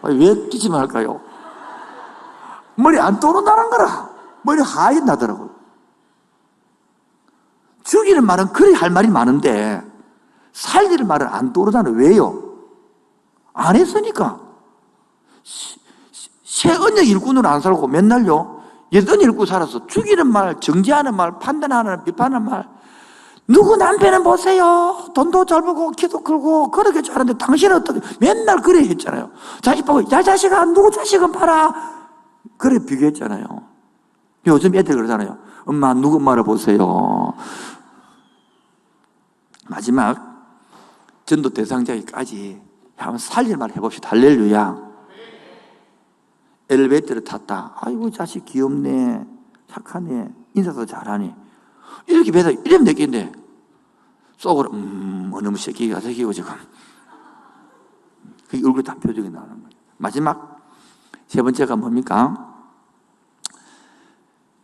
왜 기침을 할까요? 머리 안 떠오른다는 거라. 머리 하얘진다더라고요. 죽이는 말은 그래 할 말이 많은데 살리는 말은 안 떠오르잖아요. 왜요? 안 했으니까. 새 언약 일꾼으로 안 살고 맨날요 옛 언약 일꾼 살아서 죽이는 말, 정죄하는 말, 판단하는, 비판하는 말. 누구 남편은 보세요. 돈도 잘 벌고 키도 크고 그렇게 잘하는데 당신은 어떻게 맨날 그래 했잖아요. 자식 보고 야 자식아 누구 자식은 봐라. 그래 비교했잖아요. 요즘 애들 그러잖아요. 엄마 누구 말을 보세요. 마지막 전도 대상자에게까지 한번 살릴 말 해봅시다. 할렐루야. 엘리베이터를 탔다. 아이고 자식 귀엽네, 착하네, 인사도 잘하네. 이렇게 배다 이러면 되겠네. 속으로 어느 새끼가 새끼고 지금 그 얼굴 다 표정이 나오는 거예요. 마지막 세 번째가 뭡니까?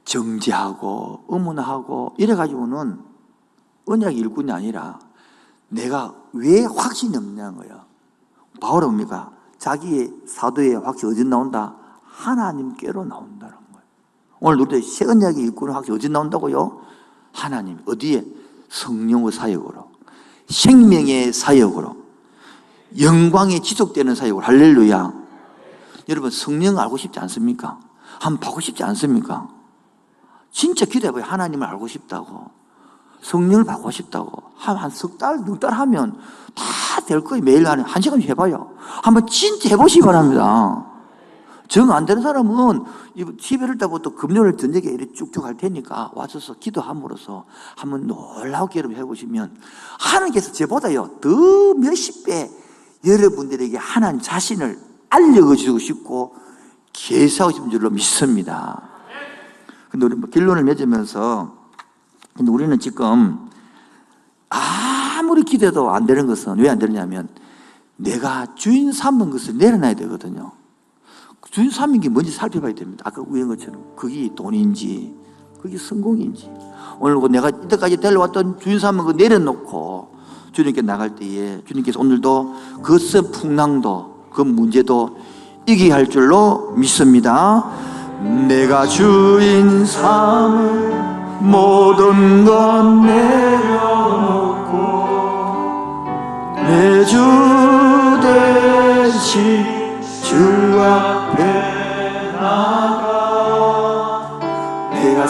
정죄하고 의문하고 이래가지고는 언약 일꾼이 아니라 내가 왜 확신이 없냐는 거예요. 바울은 뭡니까? 자기의 사도의 확신이 어디 나온다? 하나님께로 나온다는 거예요. 오늘 우리 새 언약의 일꾼의 확신이 어디 나온다고요? 하나님. 어디에? 성령의 사역으로, 생명의 사역으로, 영광이 지속되는 사역으로. 할렐루야. 여러분 성령 알고 싶지 않습니까? 한번 보고 싶지 않습니까? 진짜 기도해봐요. 하나님을 알고 싶다고, 성령을 받고 싶다고. 한 석 달, 6달 하면 다 될 거예요. 매일 한 시간씩 해봐요. 한번 진짜 해보시기 바랍니다. 정 안 되는 사람은 11월 달부터 금요일 저녁에 이렇게 쭉쭉 할 테니까 와서 기도함으로써 한번 놀라우게 여러분 해보시면 하나님께서 저보다요 더 몇십 배 여러분들에게 하나님 자신을 알려주고 싶고 계시하고 싶은 줄로 믿습니다. 근데 우리 결론을 맺으면서, 근데 우리는 지금 아무리 기도해도 안 되는 것은 왜 안 되느냐면 내가 주인 삼은 것을 내려놔야 되거든요. 주인 삼은 게 뭔지 살펴봐야 됩니다. 아까 우연 것처럼 그게 돈인지 그게 성공인지. 오늘 내가 이때까지 데려왔던 주인 삼은 거 내려놓고 주님께 나갈 때에 주님께서 오늘도 그 풍랑도 그 문제도 이기게 할 줄로 믿습니다. 내가 주인 삼은 모든 것 내려놓고 내 주 대신 주 앞에 나가 내가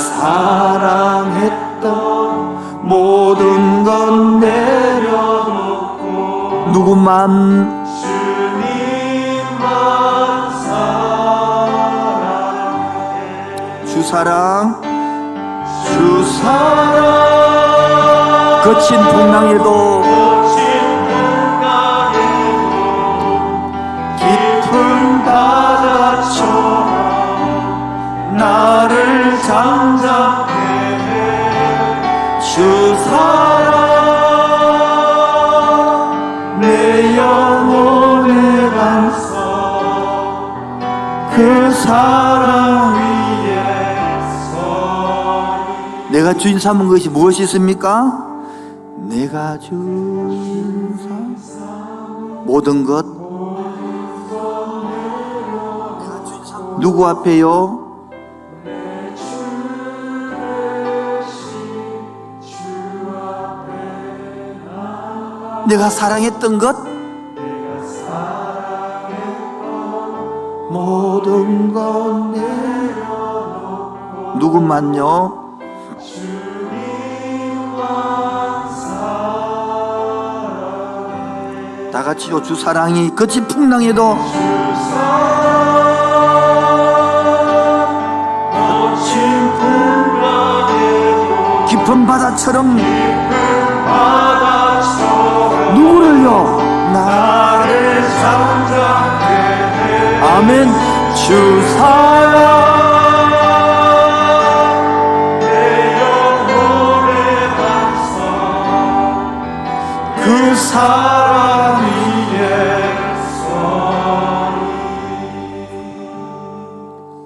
사랑했던 모든 것 내려놓고 누구만 주님만 사랑해 주 사랑 거친 풍랑에도 깊은 바다처럼 나를 잠잠해 주 사랑 내 영혼의 반석 그 사랑 내가 주인 삼은 것이 무엇이 있습니까? 내가 주인 삼은 모든 것 누구 앞에요? 내가 사랑했던 것 모든 것 내려놓고 누구만요? 다 같이요. 주 사랑이 거친 풍랑에도 깊은 바다처럼 누구를요? 나를 잠잠케 해. 아멘. 주 사랑 내 영혼의 반석 그 사랑 위에서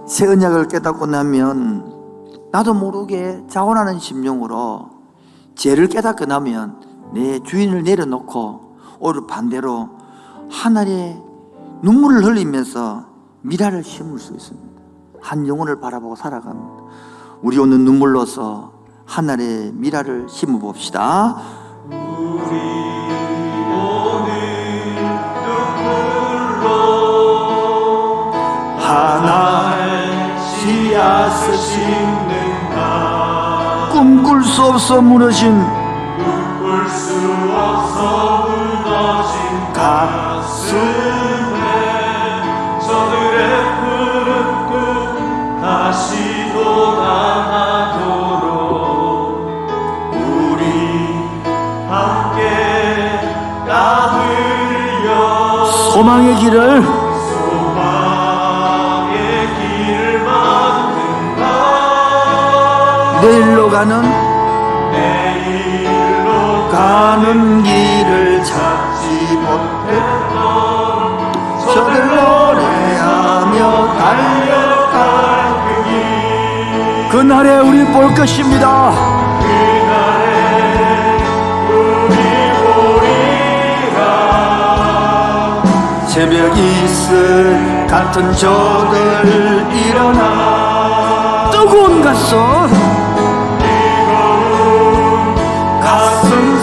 새 언약을 깨닫고 나면 나도 모르게 자원하는 심령으로 죄를 깨닫고 나면 내 주인을 내려놓고 오히려 반대로 하늘에 눈물을 흘리면서 미라를 심을 수 있습니다. 한 영혼을 바라보고 살아갑니다. 우리 오늘 눈물로서 하늘에 미라를 심어 봅시다. 우리 오늘 눈물로 하나의 씨앗을 심는다. 꿈꿀 수 없어 무너진 가슴에 저들의 푸른 꿈 다시 돌아나도록 우리 함께 따들려 소망의 길을 만든다. 내일로 가는 길을 찾지 못했던 저들 노래하며 달려갈 그 길 그날에 우리 볼 것입니다. 그날에 우리 보리라. 새벽 이슬 같은 저들 일어나 뜨거운 가슴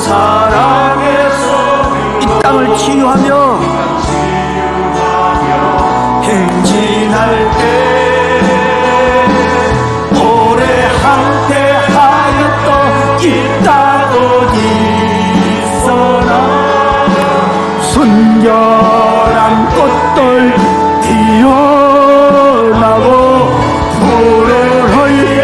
사랑에서 이 땅을 치유하며 행진할 때 오래 함께하였던 이 땅 어디서나 순결한 꽃들 피어나고 푸른 허리에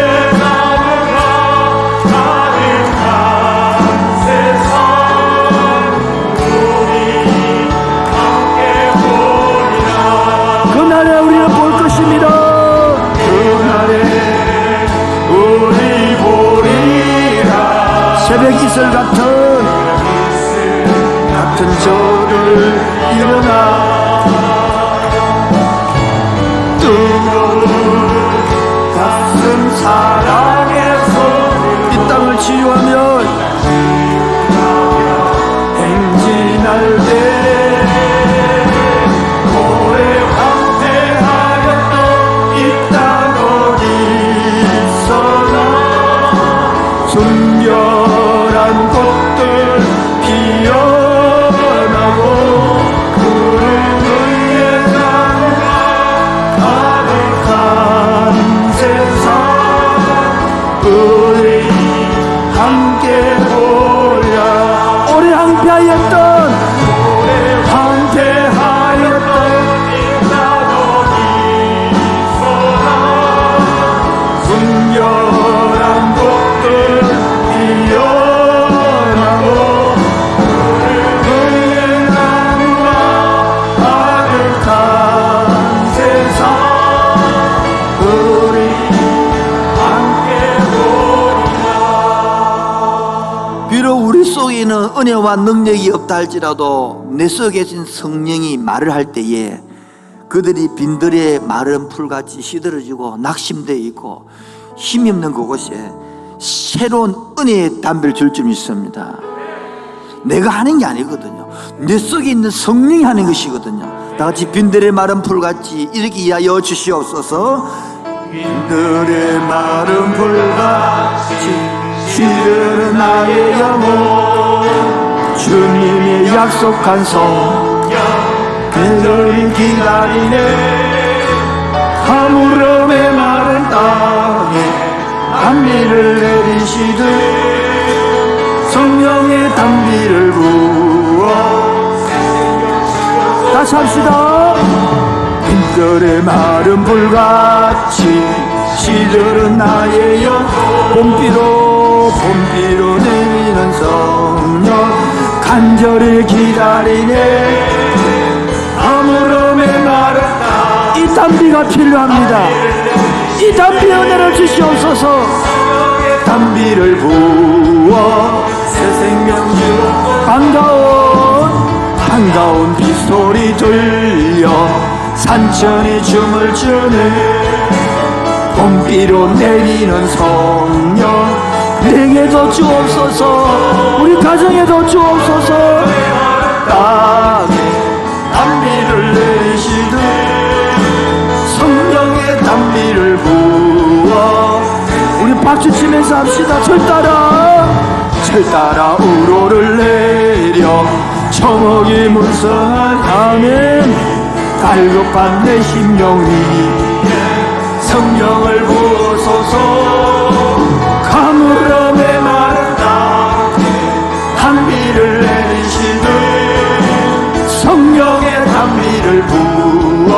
새벽 이슬 같은 저를 일어나 뜨거운 가슴 사랑에서 이 땅을 치유하며 행진할 때 오래 함께하였던 이 땅 어디서나 순결한 꽃들 피어나고 푸른 의의 나무가 가득한 세상 우리 함께 보랴. 오래 함께하였던 이 땅 어디서나 순결한 꽃들 피어나고 푸른 나무가 가득한 세상 우리 함께 보리라. 비록 우리 속에는 은혜와 능력이 없다 할지라도 내 속에 계신 성령이 말을 할 때에 그들이 빈들에 마른 풀같이 시들어지고 낙심되어 있고 힘이 없는 그곳에 새로운 은혜의 담배를 줄 줄 믿습니다. 내가 하는 게 아니거든요. 내 속에 있는 성령이 하는 것이거든요. 다같이 빈들의 마른 풀같이 이렇게 이하여 주시옵소서. 빈들의 마른 풀같이 시들은 나의 영혼 주님이 약속한 성령 그들이 기다리네. 가물음의 마른 땅에 단비를 내리시듯 성령의 단비를 부어 다시 합시다. 빈들의 마른 불같이 시들은 나의 영 봄비로 내리는 성령 간절히 기다리네. 아무름의 마른 땅 이 단비가 필요합니다. 이 단비 은혜를 주시옵소서. 단비를 부어 새 생명 주옵소서. 반가운 빗소리 들려 산천이 춤을 추네. 봄비로 내리는 성령 내게도 주옵소서. 우리 가정에도 주옵소서. 땅에 단비를 내리시듯 성령의 단비를 부어 우리 박수치면서 합시다. 철 따라 우로를 내려 청옥이 문성한 아멘. 갈급한 내 심령 위에 성령을 부어소서. 가물음의 마른 땅에 단비를 내리시듯 성령의 단비를 부어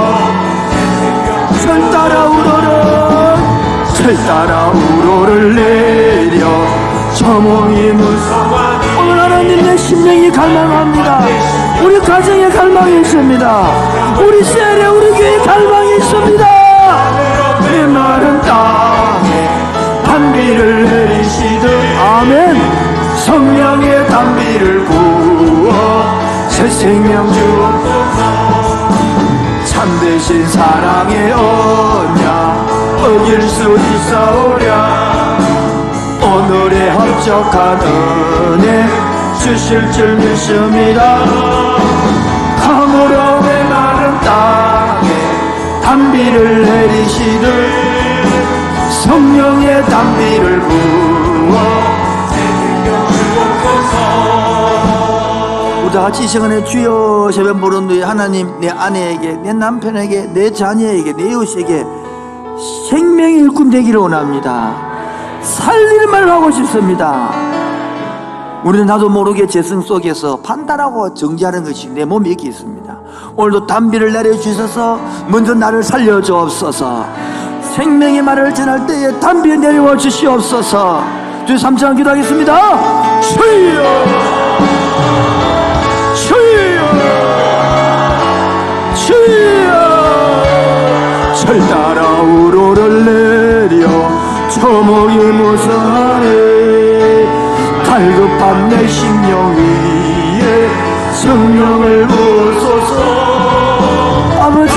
철 따라 우로를 내려 처몽이 무성한 오늘 하나님 내 심령이 갈망합니다. 우리 가정에 갈망이 있습니다. 우리 셀에 우리 교회에 갈망이 있습니다. 내 마른 땅에 단비를 내리시듯 아멘. 성령의 단비를 부어 새 생명 주옵소서. 참되신 사랑의 언약 어길 수 있사오랴. 오늘의 헛적한 은혜 주실 줄 믿습니다. 가물음의 마른 땅에 단비를 내리시듯 성령의 단비를 부어 우리 다같이 이 시간에 주여 세번 부른 후에 하나님 내 아내에게 내 남편에게 내 자녀에게 내 이웃에게 생명의 일꾼 되기를 원합니다. 살릴만 하고 싶습니다. 우리는 나도 모르게 재성 속에서 판단하고 정지하는 것이 내 몸에 있게 있습니다. 오늘도 단비를 내려주셔서 먼저 나를 살려주옵소서. 생명의 말을 전할 때에 단비 내려와 주시옵소서. 주여 3장 기도하겠습니다. 주여 철 따라 우로를 내려 초목이 무성하네. 갈급한 내 심령 위에 성령을 부어소서. 아버지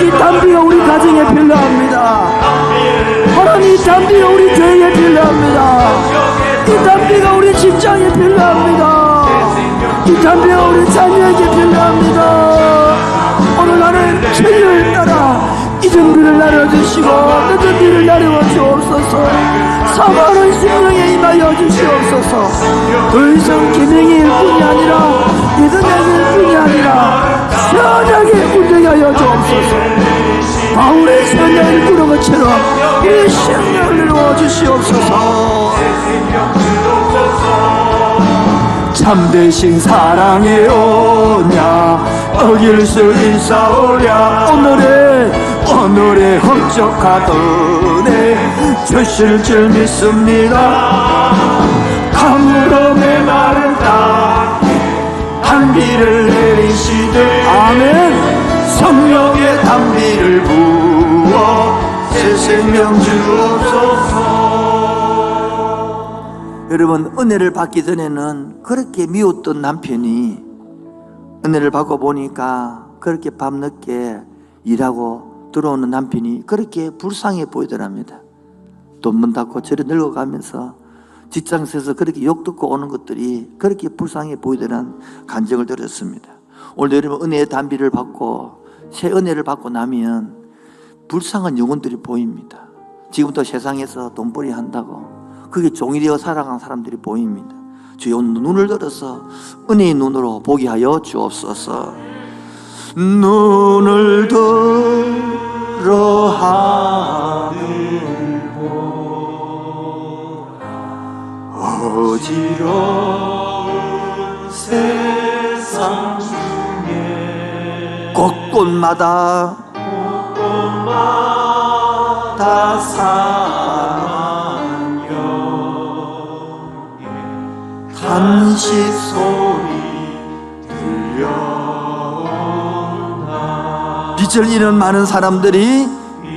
이 단비가 우리 가정에 필요합니다. 하나님 이 단비가 우리 교회에 필요합니다. 이 단비가 우리 직장에 필요합니다. 이 단비가 우리 자녀에게 필요합니다. 오늘 나는 천년을 따라 잊은 비를 내려주시고 늦은 비를 내려와 주옵소서. 사모하는 심령에 임하여 주시옵소서. 더 이상 기명의 일뿐이 아니라 예전의 일뿐이 아니라 선하게 일꾼되게 하여 주옵소서. 바울의 선의 일꾼인 것처럼 우리의 심령을 내려와 주시옵소서. 참되신 사랑의 언약 어길 수 있사오랴. 오늘의 헛적한 은혜 주실 줄 믿습니다. 가물음의 마른 땅에 단비를 내리시듯 아멘. 성령의 단비를 부어 새 생명 주옵소서. 여러분 은혜를 받기 전에는 그렇게 미웠던 남편이 은혜를 받고 보니까 그렇게 밤늦게 일하고 들어오는 남편이 그렇게 불쌍해 보이더랍니다. 돈문 닫고 저리 늙어가면서 직장에서 그렇게 욕 듣고 오는 것들이 그렇게 불쌍해 보이더란 간증을 들었습니다. 오늘 여러분 은혜의 단비를 받고 새 은혜를 받고 나면 불쌍한 영혼들이 보입니다. 지금부터 세상에서 돈벌이 한다고 그게 종이 되어 살아가는 사람들이 보입니다. 주여 눈을 들어서 은혜의 눈으로 보게 하여 주옵소서. 눈을 하늘 보라 어지러운 세상 중에 곳곳마다 사랑여 탄식 소리 들려온다 빛을 잃은 많은 사람들이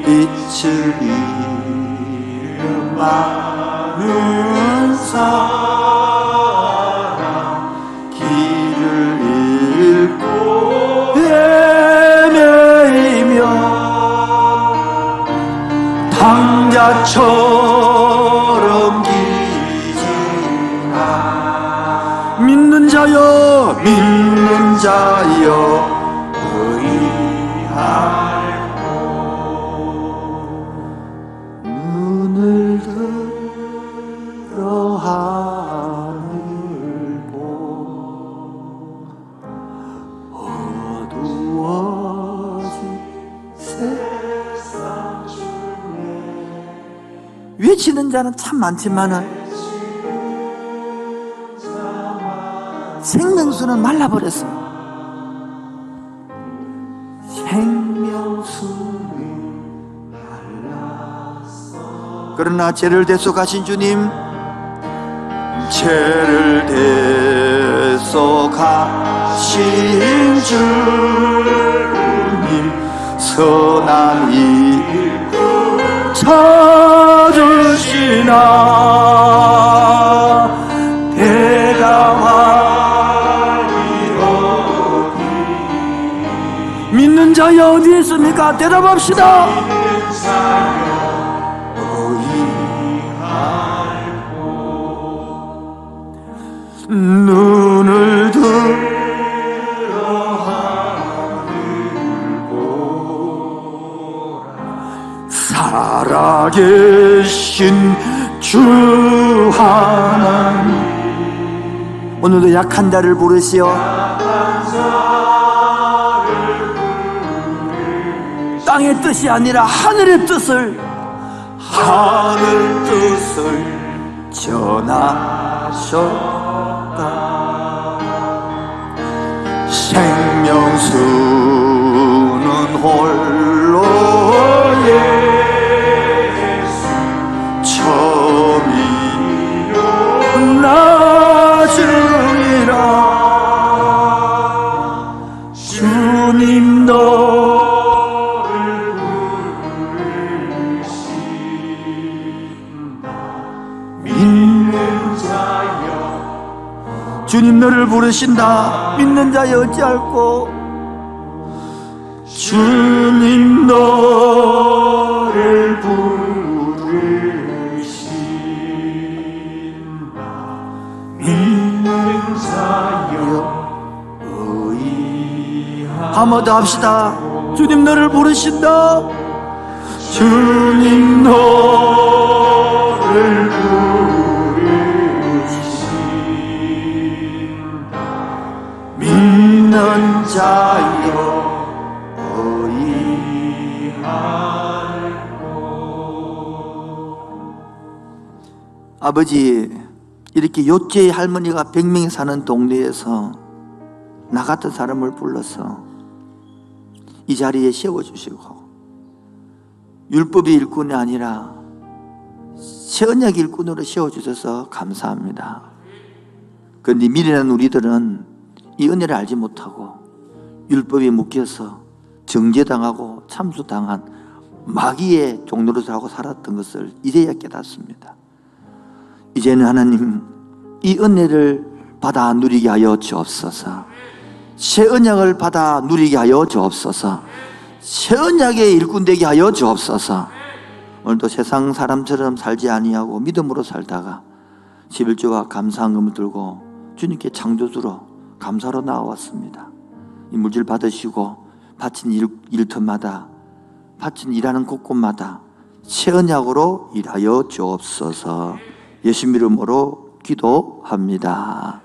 빛을 잃은 많은 사람 길을 잃고 헤매이며 당자처럼 기지나 믿는 자여 의할고 눈을 들어 하늘 보 어두워진 세상 외치는 자는 참 많지만은 생명수는 말라버렸어. 생명수는 말랐어. 그러나 죄를 대속하신 주님, 죄를 대속하신 주님 선한 일 찾으시나 대답하리 어디 믿는 자여 어디 있습니까? 대답합시다. 믿는 자여 어이할고 눈을 들어 하늘 보라 살아계신 주 하나님 오늘도 약한 자를 부르시어 땅의 뜻이 아니라 하늘의 뜻을 전하셨다. 생명수는 홀로 처음이요 나중이라 주님 너를 부르신다. 믿는 자여 주님 너를 부르신다. 믿는 자여 어찌할꼬 주님 너를 부르신다. 믿는 자여 의하고 한 번 더 합시다. 주님 너를 부르신다. 주님 너를 부르신다. 믿는 자여 아버지 이렇게 요죄의 할머니가 100명이 사는 동네에서 나 같은 사람을 불러서 이 자리에 세워주시고 율법의 일꾼이 아니라 새 언약 일꾼으로 세워주셔서 감사합니다. 그런데 미련한 우리들은 이 은혜를 알지 못하고 율법에 묶여서 정죄당하고 참수당한 마귀의 종노릇을 살았던 것을 이제야 깨닫습니다. 이제는 하나님 이 은혜를 받아 누리게 하여 주옵소서. 새 언약을 받아 누리게 하여 주옵소서. 새 언약의 일꾼 되게 하여 주옵소서. 오늘도 세상 사람처럼 살지 아니하고 믿음으로 살다가 11조와 감사함을 들고 주님께 창조주로 감사로 나와왔습니다. 이 물질 받으시고 바친 일터마다 바친 일하는 곳곳마다 새 언약으로 일하여 주옵소서. 예수 이름으로 기도합니다.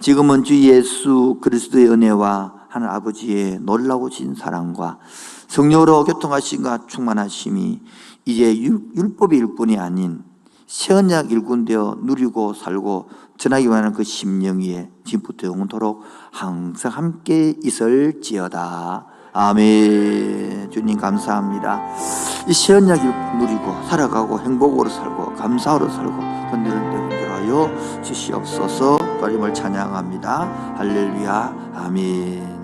지금은 주 예수 그리스도의 은혜와 하나님 아버지의 놀라우신 사랑과 성령으로 교통하심과 충만하심이 이제 율법의 일꾼이 아닌 새 언약 일꾼 되어 누리고 살고 전하기 원하는 그 심령 위에 지금부터 영원토록 항상 함께 있을지어다. 아멘. 주님 감사합니다. 이 새 언약 일꾼 누리고 살아가고 행복으로 살고 감사로 살고 건드는 데 건들하여 주시옵소서. 주님을 찬양합니다. 할렐루야. 아멘.